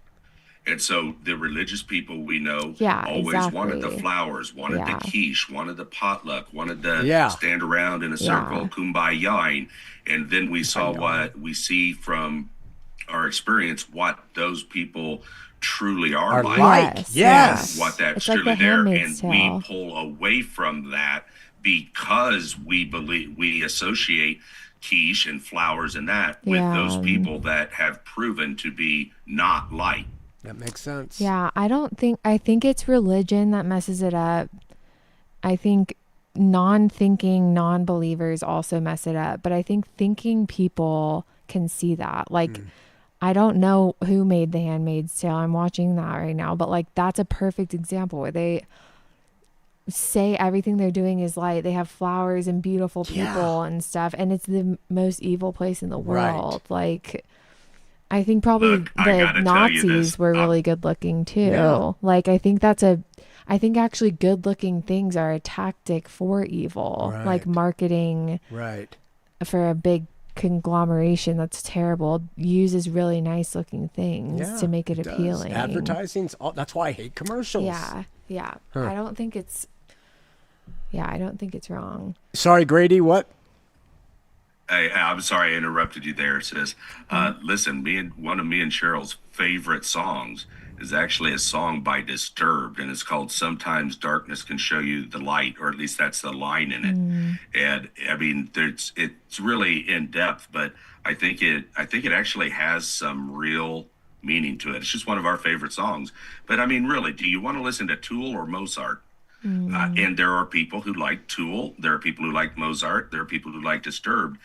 And so the religious people we know always wanted the flowers, wanted the quiche, wanted the potluck, wanted to stand around in a circle, kumbaya. And then we saw what we see from our experience, what those people truly are like. Yes. What that's it's truly like the there. Handmaid's And Tale. we pull away from that because we believe, we associate quiche and flowers and that with those people that have proven to be not light. That makes sense. Yeah, I think it's religion that messes it up. I think non-thinking non-believers also mess it up, but I think thinking people can see that. Like, I don't know who made The Handmaid's Tale. I'm watching that right now, but like that's a perfect example where say everything they're doing is light. They have flowers and beautiful people Yeah. and stuff, and it's the most evil place in the Right. world. Like, I think probably Look, I the gotta tell you Nazis this. were really good looking too. Yeah. Like, I think actually good looking things are a tactic for evil, like Right. marketing Right. for a big conglomeration that's terrible uses really nice looking things Yeah, to make it it does. appealing. Advertising's all, that's why I hate commercials. Yeah. Yeah. Huh. I don't think it's wrong. Sorry, Grady, what? I'm sorry I interrupted you there, sis. Listen, one of me and Cheryl's favorite songs is actually a song by Disturbed, and it's called "Sometimes Darkness Can Show You the Light," or at least that's the line in it. And I mean, it's really in depth, but I think it actually has some real meaning to it. It's just one of our favorite songs. But I mean, really, do you want to listen to Tool or Mozart? And there are people who like Tool. There are people who like Mozart. There are people who like Disturbed.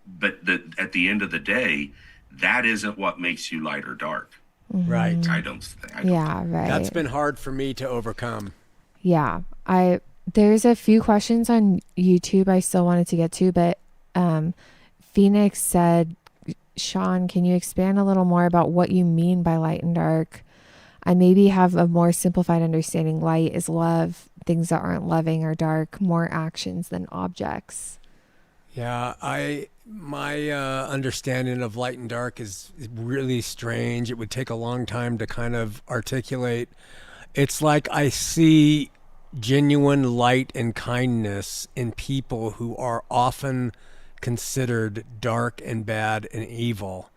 But at the end of the day, that isn't what makes you light or dark. Right. I don't. Yeah, right. That's been hard for me to overcome. Yeah. There's a few questions on YouTube I still wanted to get to, but Phoenix said, Shawn, can you expand a little more about what you mean by light and dark? I maybe have a more simplified understanding. Light is love. Things that aren't loving are dark, more actions than objects. Yeah, my understanding of light and dark is really strange. It would take a long time to kind of articulate. It's like I see genuine light and kindness in people who are often considered dark and bad and evil.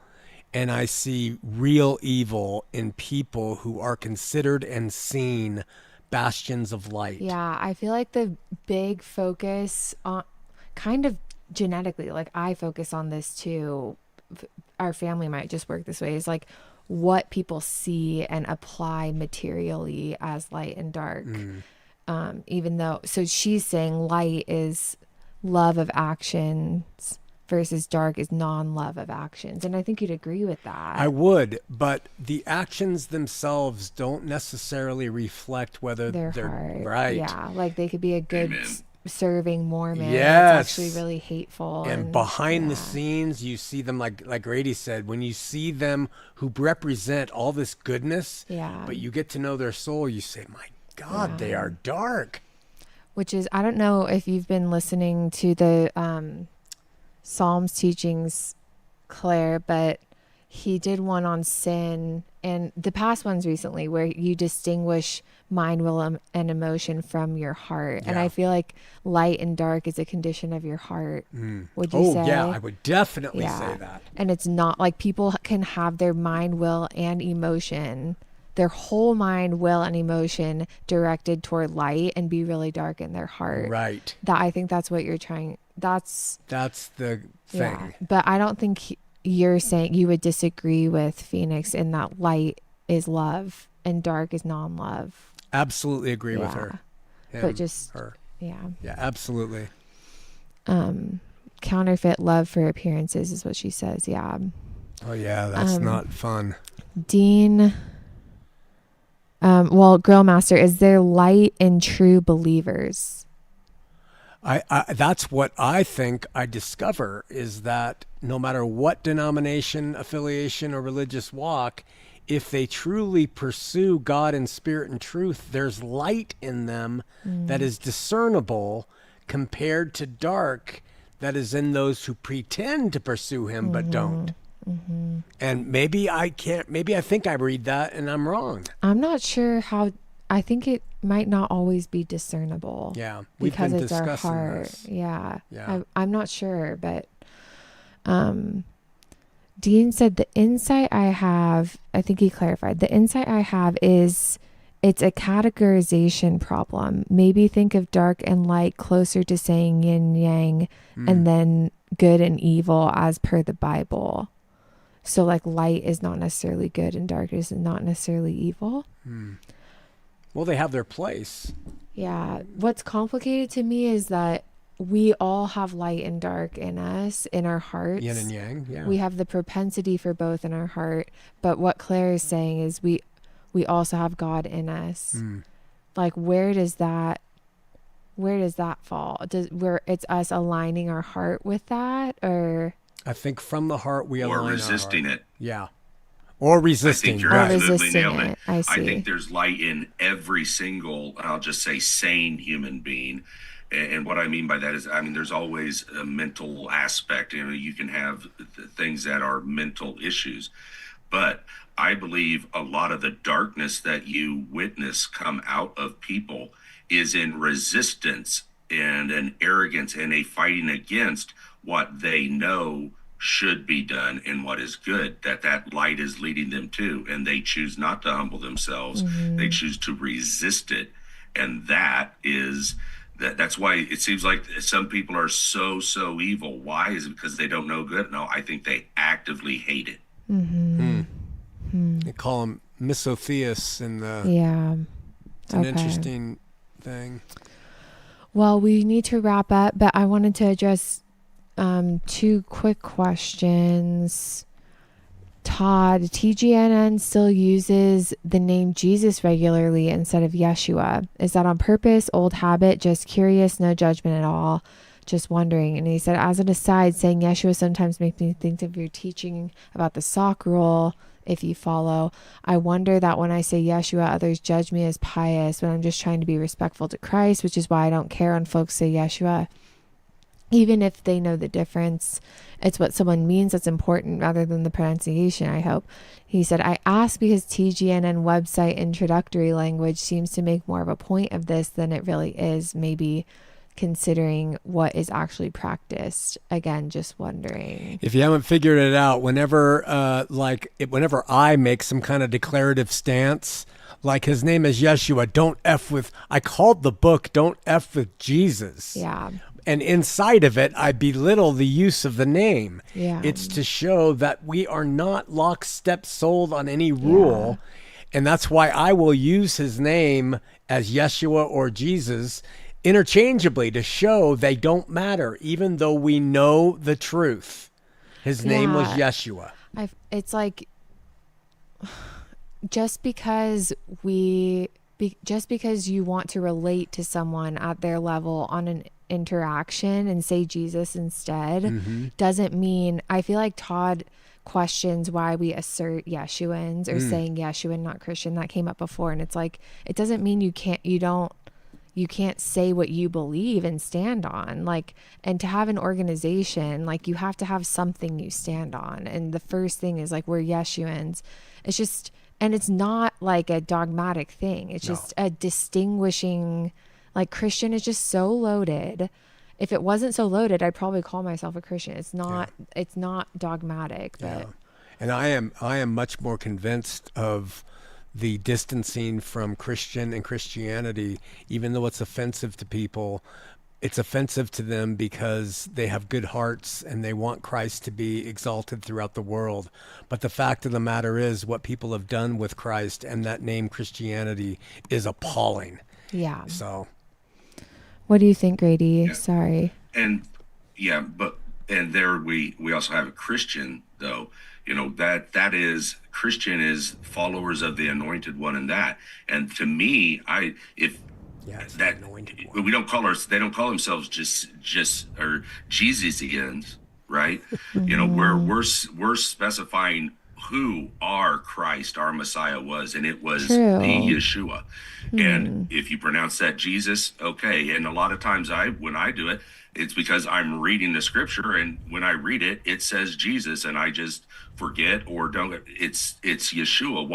And I see real evil in people who are considered and seen bastions of light. Yeah, I feel like the big focus on kind of genetically, like I focus on this too. Our family might just work this way, is like what people see and apply materially as light and dark. Even though, so she's saying light is love of actions versus dark is non-love of actions. And I think you'd agree with that. I would, but the actions themselves don't necessarily reflect whether Their they're heart. right. Yeah, like they could be a good Amen. serving Mormon. Yes. It's actually really hateful. And behind the yeah. scenes, you see them like Grady said, when you see them who represent all this goodness, Yeah. but you get to know their soul, you say, my God, they are dark. Which is, I don't know if you've been listening to the Psalms teachings, Claire, but he did one on sin and the past ones recently where you distinguish mind, will, and emotion from your heart. And Yeah. I feel like light and dark is a condition of your heart. Would you say? Oh, yeah, I would definitely Yeah. say that. And it's not like people can have their mind, will, and emotion, their whole mind, will, and emotion directed toward light and be really dark in their heart. Right. That I think that's what you're trying. That's the thing. yeah. But I don't think you're saying you would disagree with Phoenix in that light is love and dark is non-love. Absolutely agree with her. But Him, just her. yeah. Yeah, absolutely. Counterfeit love for appearances is what she says. Yeah. Oh, yeah, that's not fun. Dean. Grill Master, is there light in true believers? I that's what I think I discover is that no matter what denomination, affiliation, or religious walk, if they truly pursue God in spirit and truth, there's light in them that is discernible compared to dark that is in those who pretend to pursue him but don't. And maybe I think I read that and I'm wrong. I'm not sure how. I think it might not always be discernible. Yeah, we've because been it's our discussing heart. this. Yeah. Yeah. I'm not sure, but Dean said the insight I have, I think he clarified, the insight I have is it's a categorization problem. Maybe think of dark and light closer to saying yin yang and then good and evil as per the Bible. So like light is not necessarily good and dark is not necessarily evil. Well, they have their place. Yeah. What's complicated to me is that we all have light and dark in us, in our hearts. Yin and yang, yeah. We have the propensity for both in our heart. But what Claire is saying is we also have God in us. Like, where does that where does that fall? Where it's us aligning our heart with that, or I think from the heart we or align resisting our heart. it. Yeah. Or I resisting. think you're or Right. absolutely resisting nailed it. it? I I think see. there's light in every single, I'll just say, sane human being. And what I mean by that is, I mean, there's always a mental aspect. You know, you can have things that are mental issues, but I believe a lot of the darkness that you witness come out of people is in resistance and an arrogance and a fighting against what they know should be done and what is good, that light is leading them to, and they choose not to humble themselves. They choose to resist it. And that's why it seems like some people are so evil. Why? Is it because they don't know good? No, I think they actively hate it. They call them misotheists in the. Yeah. It's an interesting thing. Well, we need to wrap up, but I wanted to address 2 quick questions. Todd, TGNN still uses the name Jesus regularly instead of Yeshua. Is that on purpose, old habit, just curious, no judgment at all? Just wondering. And he said, as an aside, saying Yeshua sometimes makes me think of your teaching about the sock rule, if you follow. I wonder that when I say Yeshua, others judge me as pious, but I'm just trying to be respectful to Christ, which is why I don't care when folks say Yeshua. Even if they know the difference, it's what someone means that's important rather than the pronunciation, I hope. He said, I ask because TGNN website introductory language seems to make more of a point of this than it really is, maybe considering what is actually practiced. Again, just wondering. If you haven't figured it out, whenever I make some kind of declarative stance, like his name is Yeshua, don't F with, I called the book, Don't F with Jesus. Yeah. And inside of it, I belittle the use of the name. Yeah. It's to show that we are not lockstep sold on any rule. Yeah. And that's why I will use his name as Yeshua or Jesus interchangeably to show they don't matter, even though we know the truth. His name was Yeshua. It's like, just because you want to relate to someone at their level on an interaction and say Jesus instead doesn't mean, I feel like Todd questions why we assert Yeshuans or saying Yeshuan, not Christian. That came up before, and it's like, it doesn't mean you can't say what you believe and stand on. Like, and to have an organization, like, you have to have something you stand on. And the first thing is like, we're Yeshuans. It's just, and it's not like a dogmatic thing. It's just a distinguishing, like, Christian is just so loaded. If it wasn't so loaded, I'd probably call myself a Christian. It's not, it's not dogmatic, but. And I am much more convinced of the distancing from Christian and Christianity, even though it's offensive to people. It's offensive to them because they have good hearts and they want Christ to be exalted throughout the world. But the fact of the matter is, what people have done with Christ and that name Christianity is appalling. Yeah. So. What do you think, Grady? Yeah. Sorry. And there we also have a Christian, though. You know, that is, Christian is followers of the anointed one, and to me, that we don't call they don't call themselves just or Jesusians, right? You know, we're specifying who our Christ, our Messiah was, and it was the Yeshua. And if you pronounce that Jesus, okay. And a lot of times when I do it, it's because I'm reading the scripture, and when I read it, it says Jesus, and I just forget or don't. It's Yeshua.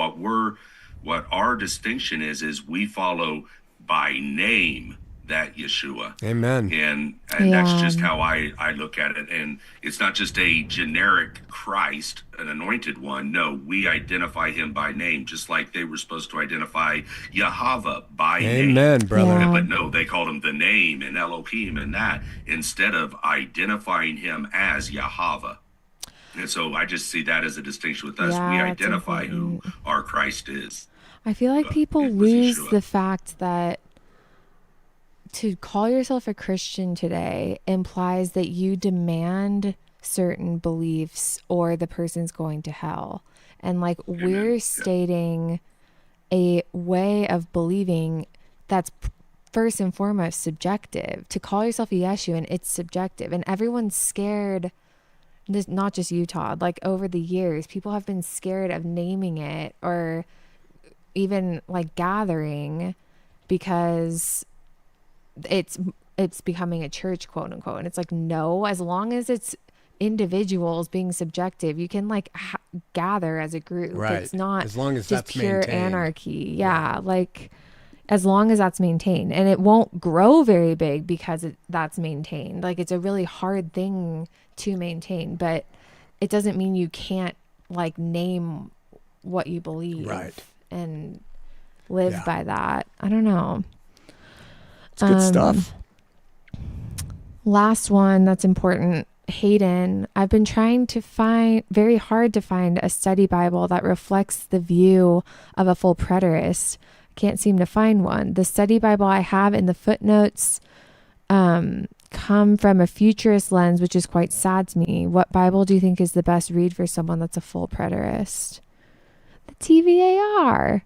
What our distinction is we follow by name that Yeshua. Amen. And that's just how I look at it. And it's not just a generic Christ, an anointed one. No, we identify him by name, just like they were supposed to identify Yahweh by name. Amen, brother. Yeah. But no, they called him the name and Elohim and that, instead of identifying him as Yahweh. And so I just see that as a distinction with us. We identify who our Christ is. I feel like people lose the fact that to call yourself a Christian today implies that you demand certain beliefs or the person's going to hell. And like, we're stating a way of believing that's first and foremost subjective. To call yourself a Yeshuan, it's subjective, and everyone's scared. This, not just you, Todd, like over the years, people have been scared of naming it or even like gathering because it's becoming a church, quote unquote. And it's like, no, as long as it's individuals being subjective, you can like gather as a group. Right. It's not as long as just that's pure maintained. anarchy. Yeah. Like as long as that's maintained, and it won't grow very big because that's maintained. Like it's a really hard thing to maintain, but it doesn't mean you can't like name what you believe, right, and live by that. I don't know. It's good stuff. Last one that's important. Hayden, I've been trying to find very hard to find a study Bible that reflects the view of a full preterist. Can't seem to find one. The study Bible I have in the footnotes come from a futurist lens, which is quite sad to me. What Bible do you think is the best read for someone that's a full preterist? The TVAR.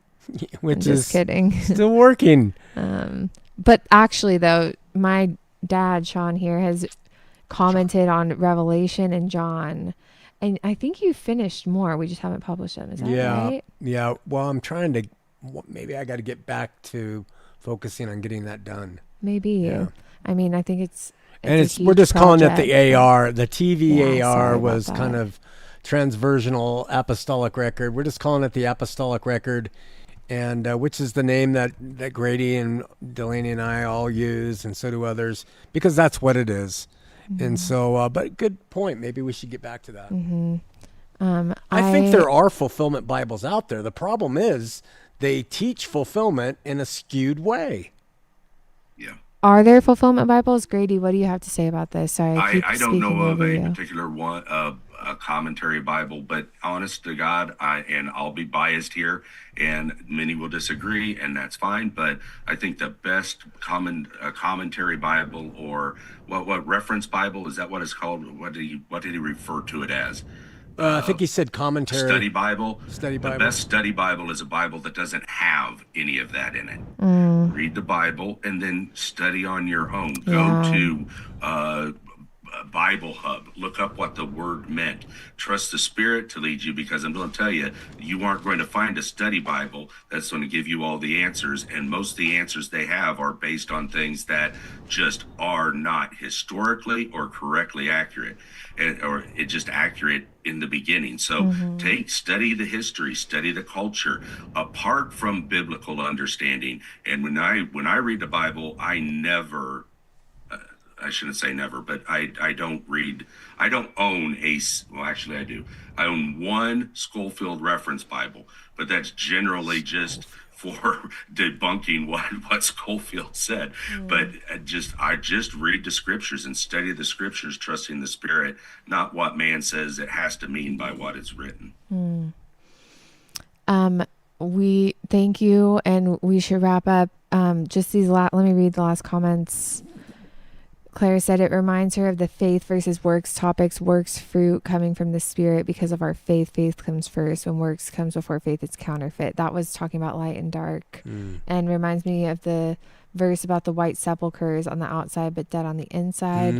Which I'm just is kidding. Still working. But actually, though, my dad, Shawn, here has commented on Revelation and John. And I think you finished more. We just haven't published them. Is that right? Yeah. Well, I'm trying to, maybe I got to get back to focusing on getting that done. Maybe. Yeah. I mean, I think it's we're just calling it the project. AR. The TVAR sorry was about kind that. of transversional apostolic record. We're just calling it the apostolic record, and which is the name that Grady and Delaney and I all use, and so do others, because that's what it is. Mm-hmm. And so, but good point. Maybe we should get back to that. Mm-hmm. I think there are fulfillment Bibles out there. The problem is they teach fulfillment in a skewed way. Yeah. Are there fulfillment Bibles? Grady, what do you have to say about this? Sorry, I keep I don't speaking know of over a you. particular one, a commentary Bible, but honest to God, I'll be biased here, and many will disagree, and that's fine. But I think the best commentary Bible, or what reference Bible, is that what it's called? What did he refer to it as? I think he said commentary. Study Bible. Study Bible. The best study Bible is a Bible that doesn't have any of that in it. Read the Bible and then study on your own. Go to Bible Hub. Look up what the word meant. Trust the Spirit to lead you, because I'm going to tell you, you aren't going to find a study Bible that's going to give you all the answers. And most of the answers they have are based on things that just are not historically or correctly accurate, or it's just accurate in the beginning. So study the history, study the culture apart from biblical understanding. And when I read the Bible, I shouldn't say never, but I don't own well, actually I do. I own one Schofield reference Bible, but that's generally just for debunking what Schofield said. But I just read the scriptures and study the scriptures, trusting the Spirit, not what man says it has to mean by what is written. We thank you, and we should wrap up. Just these let me read the last comments. Claire said it reminds her of the faith versus works topics. Works fruit coming from the Spirit because of our faith. Faith comes first. When works comes before faith, it's counterfeit. That was talking about light and dark, and reminds me of the verse about the white sepulchres on the outside but dead on the inside.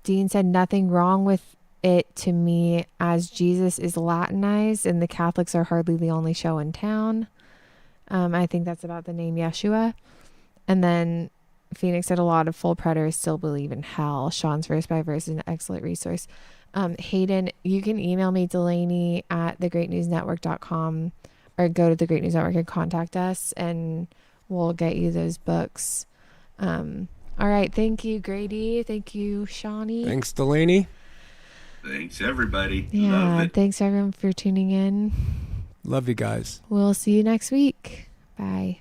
Dean said nothing wrong with it to me, as Jesus is Latinized and the Catholics are hardly the only show in town. I think that's about the name Yeshua. And then Phoenix said a lot of full preterists still believe in hell. Shawn's verse by verse is an excellent resource. Hayden, you can email me, Delaney at thegreatnewsnetwork.com, or go to the Great News Network and contact us, and we'll get you those books. All right. Thank you, Grady. Thank you, Shawnee. Thanks, Delaney. Thanks, everybody. Yeah. Love it. Thanks, everyone, for tuning in. Love you guys. We'll see you next week. Bye.